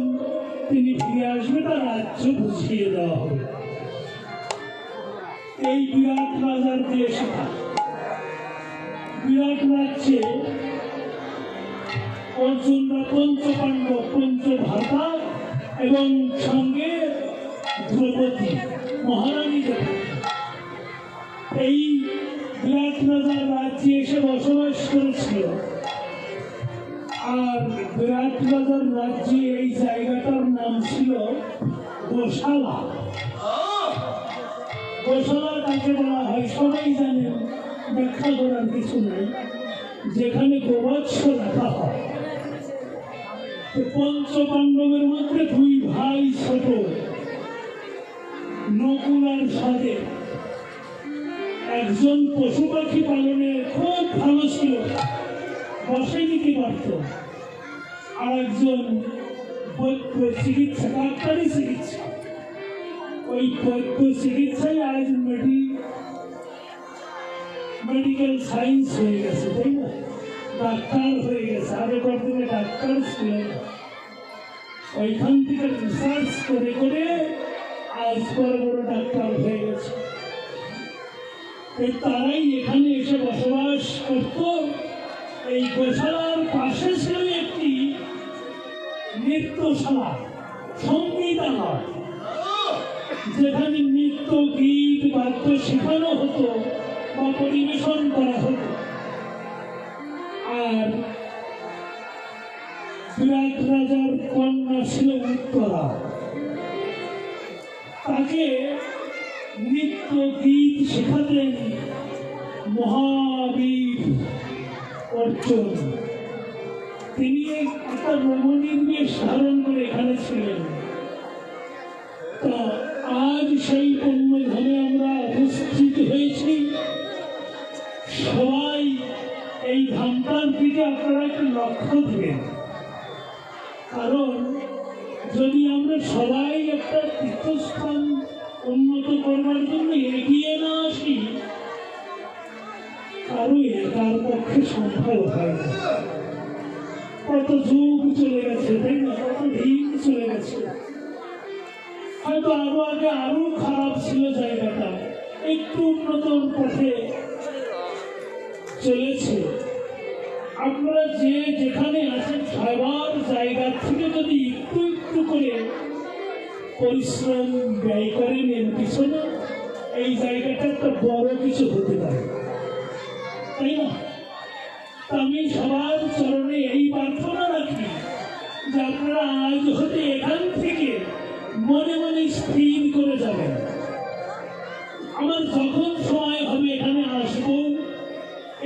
তিনি ফিরে আসবে তার রাজ্য বুঝিয়ে দেওয়া হবে। এই বিরাট রাজার দেশ, বিরাট রাজ্যে অর্জুনরা পঞ্চপাণ্ডব, পঞ্চভ্রাতা এবং সঙ্গে দ্রৌপদী মহারানী। এই বিরাট রাজার রাজ্যে এসে বসবাস করেছিল। আর বিরাট রাজার রাজ্যে এই জায়গাটার নাম ছিল গোশালা। গোশালা কাকে বলা হয় সবাই জানেন, ব্যাখ্যা করার কিছু নেই, যেখানে গোবৎস রাখা হয়। পঞ্চপাণ্ডবের মধ্যে 2 ভাই ছোট, নকুল আর সহদেব। একজন পশু পাখি পালনে খুব ভালো ছিল, বসে নিতে পারত, আর একজন চিকিৎসা, ডাক্তারি চিকিৎসা। ওই বৈদ্য চিকিৎসায় আজ সায়েন্স হয়ে গেছে, তাই না? ডাক্তার হয়ে গেছে, আগেকার দিনে ডাক্তার ছিলেন না। ওইখান থেকে রিসার্চ করে করে আজ বড় বড় ডাক্তার হয়ে গেছে। তারাই এখানে এসে বসবাস করত। এই গোশালার পাশে ছিল একটি নৃত্যশালা, সঙ্গীতালয়, যেখানে নৃত্য, গীত, বাদ্য শেখানো হতো বা পরিবেশন করা হতো। আর বিরাট রাজার কন্যা ছিল উত্তরা, তাকে নৃত্য গীত শেখাতেন মহাবীর অর্জুন। তিনি একটা রমণীর বেশ ধারণ করে এখানে ছিলেন। তো আজ সেই পুণ্যধামে আমরা উপস্থিত হয়েছি। সবাই এই ধামটার দিকে আপনারা একটু লক্ষ্য দেবেন, কারণ যদি আমরা সবাই একটা তীর্থস্থান উন্নত করবার জন্য এগিয়ে না আসি, কারো একার পক্ষে সম্ভব হয় না। কত যুগ চলে গেছে, তাই না? কত দিন চলে গেছে। হয়তো আরো আগে আরো খারাপ ছিল জায়গাটা, একটু উন্নতর পথে চলেছে। আপনারা যে যেখানে আছেন সবার জায়গা থেকে যদি একটু একটু করে পরিশ্রম ব্যয় করেন এর পিছনে, এই জায়গাটা একটা বড় কিছু হতে পারে, তাই না? আমি সবার চরণে এই প্রার্থনা রাখি যে আপনারা আজ হতে এখান থেকে মনে মনে স্থির করে যাবেন, আমার যখন সময় হবে এখানে আসবো,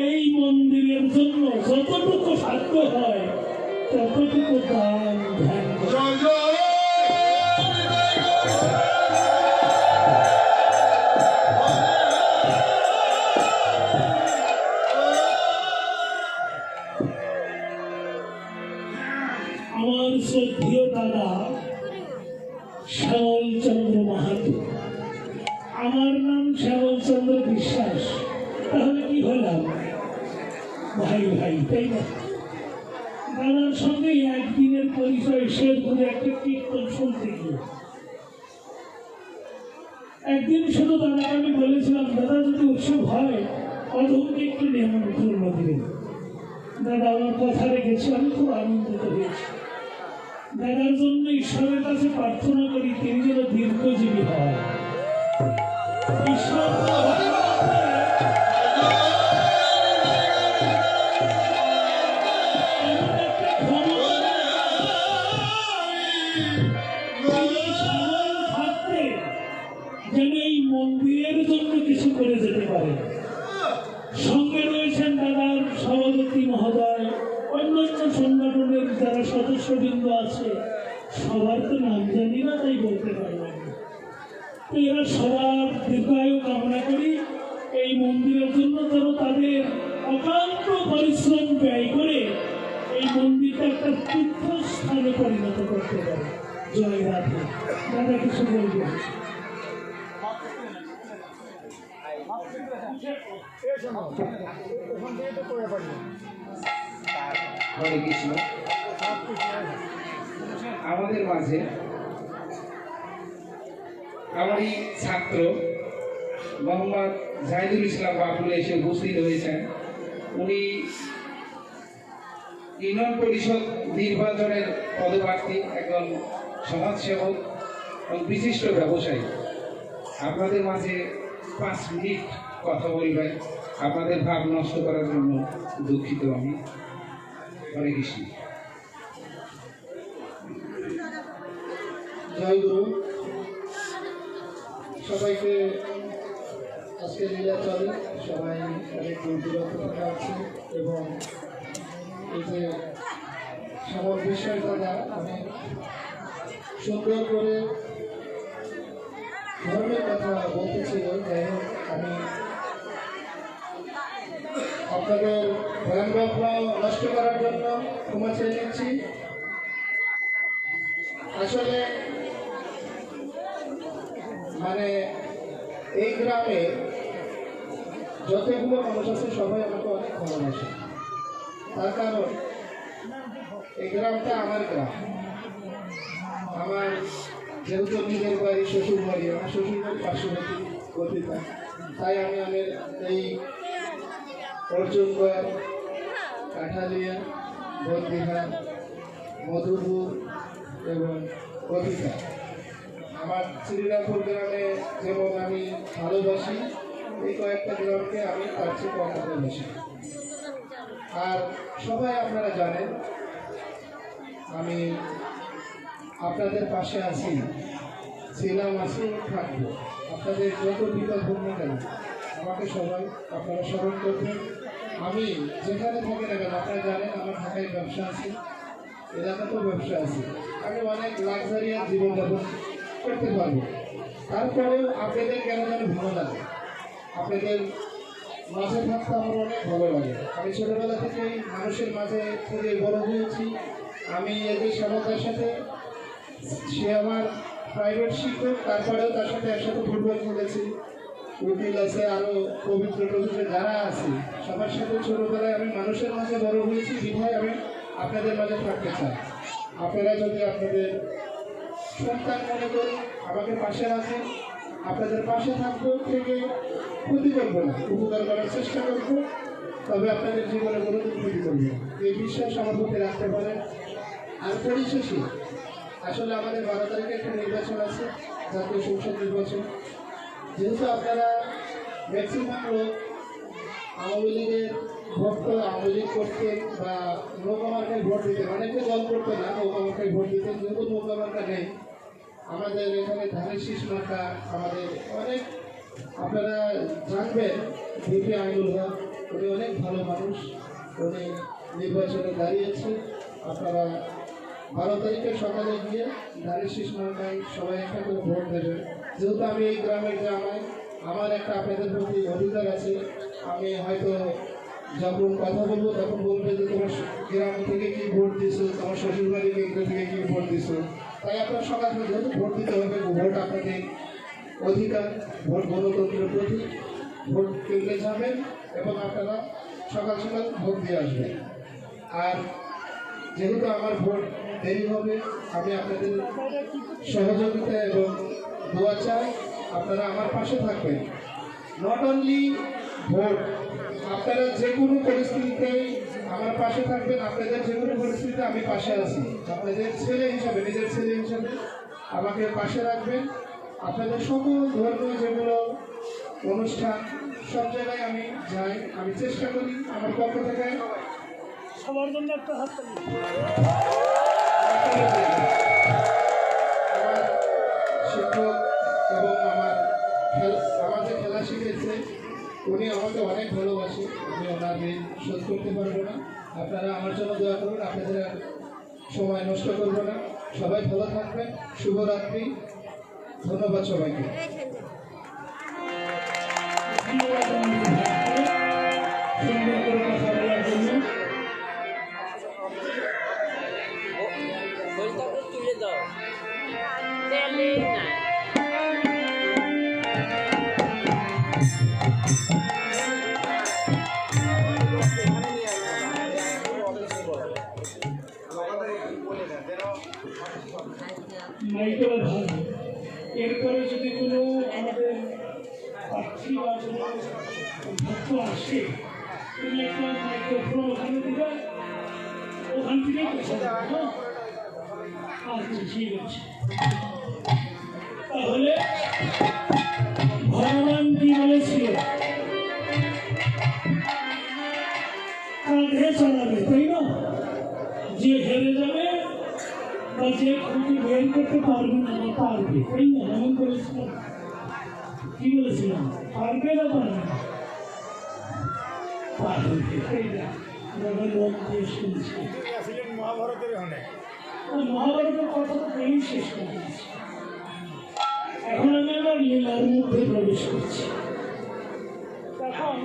এই মন্দিরের জন্য যতটুকু সাধ্য হয় ততটুকু দান ধ্যান করব। আমার শ্রদ্ধেয় দাদা শ্যামল চন্দ্র মাহাতো, আমার নাম শ্যামল চন্দ্র বিশ্বাস। তাহলে কি হলাম? ভাই ভাই, তাই না? দাদার সঙ্গে একদিনের পরিচয়, শেরপুরে একটা কীর্তন শুনতে গিয়ে একদিন শুধু দাদাকে আমি বলেছিলাম, দাদা যদি উৎসব হয় অধমকে একটু নিমন্ত্রণ দিবেন। দাদা আমার কথা রেখেছে, আমি খুব আনন্দিত হয়েছি। দাদার জন্য ঈশ্বরের কাছে প্রার্থনা করি তিনি যেন দীর্ঘজীবী হয়। ঈশ্বর যেন এই মন্দিরের জন্য কিছু করে যেতে পারে। সঙ্গে রয়েছেন দাদার সভাপতি মহোদয়, অন্যান্য সংগঠনের যারা সদস্যবৃন্দ আছে, সবার তো নাম জানি না, তাই বলতে পারলাম না। তো এরা সবার দীর্ঘায়ু কামনা করি। এই মন্দিরের জন্য যেন তাদের অক্লান্ত পরিশ্রম ব্যয় করে এই মন্দিরটা একটা তীর্থস্থানে পরিণত করতে পারে। জয় রাধে। দাদা কিছু বলবেন? হরে কৃষ্ণ। আমাদের মাঝে আমারই ছাত্র মোহাম্মদ জাহিদুল ইসলাম বাবুল এসে উপস্থিত হয়েছেন। উনি ইউনিয়ন পরিষদ নির্বাচনের পদপ্রার্থী, একজন সমাজসেবক এবং বিশিষ্ট ব্যবসায়ী। আপনাদের মাঝে 5 মিনিট কথা বলবেন। আপনাদের ভাব নষ্ট করার জন্য দুঃখিত আমি। হরে কৃষ্ণ। জয় গুরু। সবাইকে আজকে লীলাচলে সবাই অনেক দূরদূরান্ত থেকে আছে এবং এই যে সবার বিষয় দ্বারা অনেক সুন্দর করে ধর্মের কথা বলতেছিল। যাই হোক, আমি আপনাদের ভয়ানক নষ্ট করার জন্য ক্ষমা চেয়ে নিচ্ছি। আসলে মানে এই গ্রামে যতগুলো মানুষ আছে সবাই আমাকে অনেক ভালোবাসে। তার কারণ এই গ্রামটা আমার গ্রাম। আমার যেহেতু নিজের বাড়ি, শ্বশুর বাড়ি, আমার শ্বশুর বাড়ি পার্শ্ববর্তী কবিতা, তাই আমি আমার এই অর্জুনগড়, কাঠালিয়া, বন্দিহার, মধুপুর এবং কবিতা, আমার শ্রীরামপুর গ্রামে যেমন আমি ভালোবাসি, এই কয়েকটা গ্রামকে আমি তার চেয়ে কম ভালোবাসি। আর সবাই আপনারা জানেন আমি আপনাদের পাশে আছি, ছিলাম, আছি, থাকবো। আপনাদের যত বিপদ হোক না কেন আমাকে সবাই আপনারা স্মরণ করবেন। আমি যেখানে থাকি না কেন আপনারা জানেন আমার ঢাকায় ব্যবসা আছে, এলাকাতেও ব্যবসা আছে, আমি অনেক লাক্সারিয়াস জীবনযাপন করতে পারবো। তারপরেও আপনাদের কেন যেন ভালো লাগে, আপনাদের মাঝে থাকতে আমার অনেক ভালো লাগে। আমি ছোটোবেলা থেকেই মানুষের মাঝে থেকে বড় হয়েছি। আমি এদের সমাজের সাথে, সে আমার প্রাইভেট শিক্ষক, তারপরেও তার সাথে একসাথে ফুটবল খেলেছি, উকিল আছে, আরও পবিত্র পবিত্র যারা আছে সবার সাথে ছোটোবেলায় আমি মানুষের মাঝে বড় হয়েছি। বিধায় আমি আপনাদের মাঝে থাকতে চাই। আপনারা যদি আপনাদের সন্তান মনে করি আমাকে পাশে রাখেন, আপনাদের পাশে থাকবো, থেকে ক্ষতি করবো না, উপকার করার চেষ্টা করবো, তবে আপনাদের জীবনে কোনো দিন ক্ষতি করবো না, এই বিশ্বাস আমার প্রতি রাখতে পারেন। আর পরিশেষে আসলে আমাদের 12 তারিখে একটা নির্বাচন আছে, জাতীয় সংসদ নির্বাচন। যেহেতু আপনারা ম্যাক্সিমাম লোক আওয়ামী লীগের ভোট, আওয়ামী লীগ করতেন বা নৌকা মার্কায় ভোট দিতেন, অনেকে দল করতেন না, নৌকা মার্কায় ভোট দিতেন। যেহেতু নৌকা মার্কা নেই, আমাদের এখানে ধানের শীষ মার্কা, আমাদের অনেক আপনারা জানবেন বিপি আইনুল হক, উনি অনেক ভালো মানুষ, উনি নির্বাচনে দাঁড়িয়েছে। আপনারা 12 তারিখে সকালে গিয়ে ধানের শীষ মার্কায় সবাই একটা করে ভোট দেবেন। যেহেতু আমি এই গ্রামের জামাই, আমার একটা আপনাদের প্রতি অধিকার আছে। আমি হয়তো যখন কথা বলবো তখন বলবে যে তোমার গ্রাম থেকে কি ভোট দিছো, তোমার শ্বশুরবাড়ি কেন্দ্র থেকে কি ভোট দিছো। তাই আপনার সকাল থেকে যেহেতু ভোট দিতে হবে, ভোট আপনাদের অধিকার, ভোট গণতন্ত্রের প্রতি, ভোট কেন্দ্রে যাবেন এবং আপনারা সকাল সকাল ভোট দিয়ে আসবেন। আর যেহেতু আমার ভোট দেরি হবে, আমি আপনাদের সহযোগিতা এবং দোয়া চাই, আপনারা আমার পাশে থাকবেন। নট অনলি ভোট, আপনারা যে কোনো পরিস্থিতিতে আমার পাশে থাকবেন। আপনাদের যে কোনো পরিস্থিতিতে আমি পাশে আছি, আপনাদের ছেলে হিসাবে, নিজের ছেলে হিসাবে আমাকে পাশে রাখবেন। আপনাদের সকল ধর্মীয় যেগুলো অনুষ্ঠান সব জায়গায় আমি যাই, আমি চেষ্টা করি আমার পক্ষ থেকে সবার জন্য একটা হাত তালি। আমার শিক্ষক এবং আমার যে খেলা শিখেছে উনি আমাকে অনেক ভালোবাসে, আমি ওনার ঋণ শোধ করতে পারবো না। আপনারা আমার জন্য দোয়া করুন, আপনাদের আর সময় নষ্ট করবো না। সবাই ভালো থাকবেন, শুভরাত্রি, ধন্যবাদ সবাইকে। সুন্দর করে কথা বলার জন্য বইটাকে তুলে দাও তেলে না মাইকেল ভালো। এরপরে যদি কোনো আমাদের প্রার্থী বা কোনো ভক্ত আসে, তুমি একটা মাইক্রোফোন ওখানে দিবে, ওখান থেকে কথা বলবে, হ্যাঁ? আচ্ছা, ঠিক আছে। তাহলে ভগবান কি বলেছিল? কাঁধে চালাবে, তাই না? যে হেরে যাবে বা যে খুঁটি বের করতে পারবে না, পারবে, তাই না? এমন বলেছিলাম। কি বলেছিলাম? পারবে না, পারবে না, পারবে, তাই না? আমরা লোক দিয়ে শুনছি। মহাভারতের অনেক মহাভারতের কথা তো এই শেষ করে দিয়েছি। এখন আমি আমার লীলার মধ্যে প্রবেশ করছি। এখন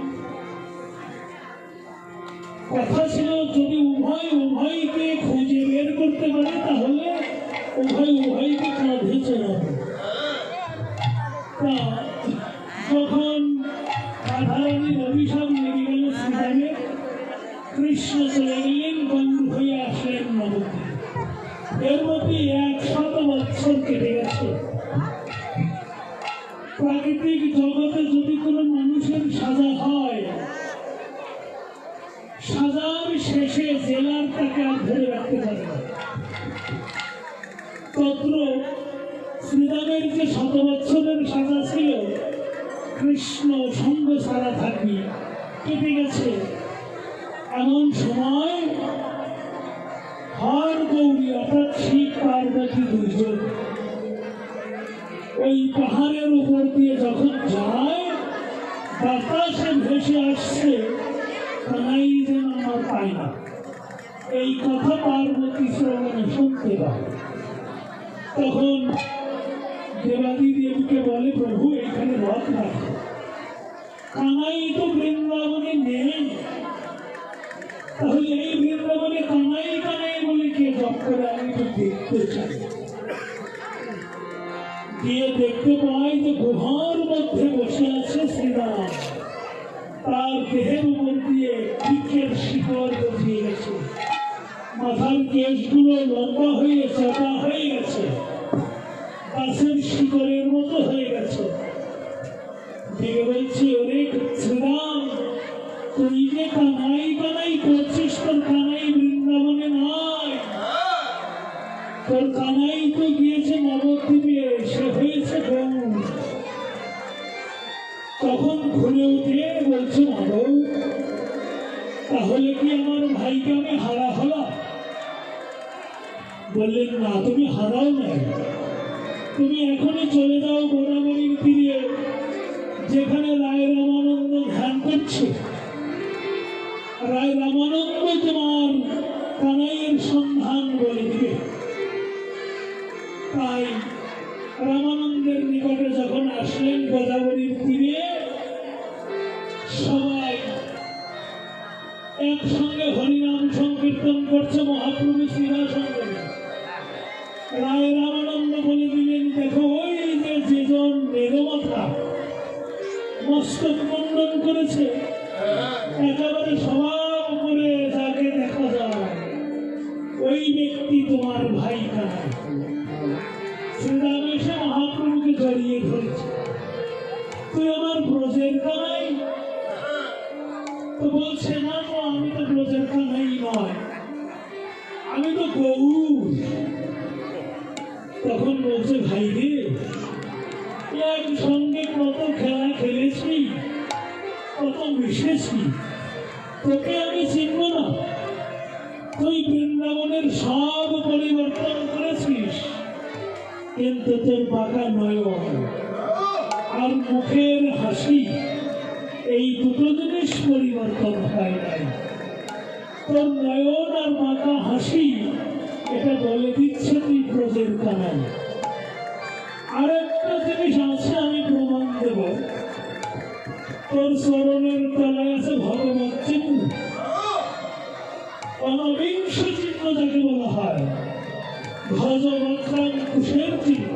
কথা ছিল যদি উভয়কে খুঁজে বের করতে পারে তাহলে উভয়কে কাঁধে চালাবে। তা যখন রাধারানীর অভিশাপ লেগে গেল শ্রীরামে। কৃষ্ণ চলে গেলেন, বন্ধু হয়ে আসলেন নবদ্বীপ। এর মধ্যে 100 বছর কেটে গেছে। প্রাকৃতিক জগতে যদি কোনো মানুষের সাজা হয়, সাজার শেষে জেলার তাকে আর ধরে রাখতে পারে না। তত্র শ্রীরামের যে 100 বছরের সাজা ছিল, কৃষ্ণ সঙ্গ ছাড়া থাকবি, কেটে গেছে। এমন সময় হর গৌরী অর্থাৎ শিব পার্বতী দুজন ওই পাহাড়ের উপর দিয়ে যখন যায়, বাতাসে ভেসে আসছে, কানাই যেন আমার পায় না। এই কথা পার্বতী শ্রবণে শুনতে পায়। তখন দেবাদি দেবীকে বলে, প্রভু এখানে রথ রাখো, কানাই তো বৃন্দাবনে নেই, তাহলে এই বৃন্দাবনে কানাই কানাই বলে কে জপ করে, আমি তো দেখতে চাই। গিয়ে দেখতে পাই যে গুহার মধ্যে বসে আছে শ্রীরাম। তার দেহের উপর দিয়ে বৃক্ষের শিকড় গজিয়ে গেছে, মাথার কেশগুলো লম্বা হয়ে চাপা হয়ে গেছে, গাছের শিকড়ের মতো হয়ে গেছে। দিকে বলছি, ওরে শ্রীরাম, তুই যে কানাই কানাই করছিস, তোর কানাই বৃন্দাবনে নাই, তোর কানাই তো গিয়েছে নবদ্বীপে, সে হয়েছে গৌর। তখন ঘুরে উঠে বলছে, মাধব তাহলে কি আমার ভাইকে আমি হারা হলাম? বললেন, না, তুমি হারাও নাই, তুমি এখনই চলে যাও গোদাবরীর তীরে, যেখানে রায় রামানন্দ ধ্যান করছে। রায় রামানন্দ তোমার কানাইয়ের সন্ধান বলে দিবে। তাই রামানন্দের নিকটে যখন আসলেন গোদাবরীর তীরে, সবাই একসঙ্গে হরিনাম সংকীর্তন করছে, মহাপ্রভু শ্রীরাসঙ্গে। রায় রামানন্দ বলে দিলেন, দেখো ওই যে যেজন মেঘমাথা মস্তক মণ্ডন করেছে, একেবারে সবার উপরে যাকে দেখা যায়, ওই ব্যক্তি তোমার ভাই কানাই। শ্রীরাম এসে মহাপ্রভুকে জড়িয়ে ধরেছে, তুই আমার ব্রজের কানাই? তো বলছে, না না, আমি তো ব্রজের কানাই নয়, আমি তো গৌর। তখন বলছে, ভাই রে, একসঙ্গে কত খেলা খেলেছি, কত মিশেছি, তোকে আমি চিনব না? তুই বৃন্দাবনের সব পরিবর্তন করেছিস, কিন্তু তোর বাঁকা নয়ন আর মুখের হাসি, এই দুটো জিনিস পরিবর্তন হয় নাই। তোর নয়ন আর বাঁকা হাসি এটা বলে দিচ্ছে তুই ব্রজের কানাই। আর একটা জিনিস আছে, আমি প্রমাণ দেব, তোর চরণের তলায় আছে ভগবত চিহ্ন, অনবিংশ চিহ্ন যাকে বলা হয়, ভজবৎরাম কুশের চিহ্ন।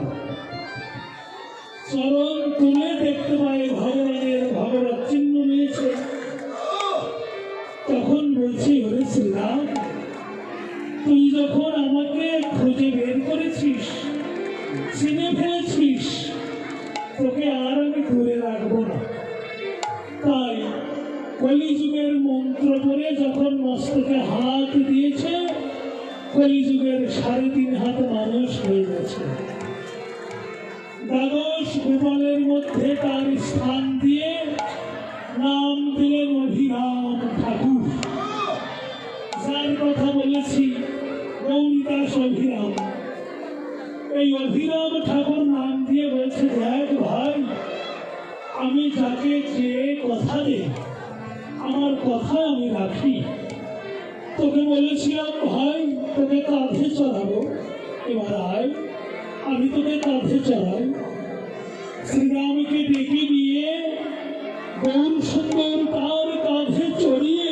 চরণ তুলে দেখতে পাই ভগবানের ভগবত চিহ্ন নিয়েছে। তখন বলছি, ওরে শ্রীরাম, তুই যখন আমাকে খুঁজে বের করেছিস, চিনে ফেলেছিস, তোকে আর আমি দূরে রাখবো না। তাই কলিযুগের মন্ত্র পড়ে যখন মস্তকে হাত দিয়েছে, কলিযুগের 3.5 হাত মানুষ হয়ে গেছে। দ্বাদশ গোপালের মধ্যে তার স্থান দিয়ে নাম দিলেন অভিরাম ঠাকুর। যার কথা বলেছি, গৌরীদাস অভিরাম। এই অভিরাম ঠাকুর নাম দিয়ে বলছে, দেখ ভাই, আমি যাকে যে কথা দিই, আমার কথা আমি রাখি। তোকে বলেছিলাম ভাই, তোকে কাঁধে চড়াবো, এবার আয়, আমি তোকে কাঁধে চড়াই। শ্রীরামকে ডেকে নিয়ে গৌর সুন্দর তার কাঁধে চড়িয়ে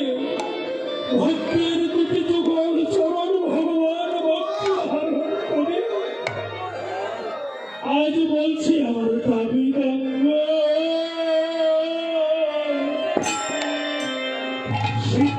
ভক্তির দুটি যুগল চরণ ভগবান ভক্তি হরণ করে আজ বলছি, আমার দাবি গঙ্গ Shri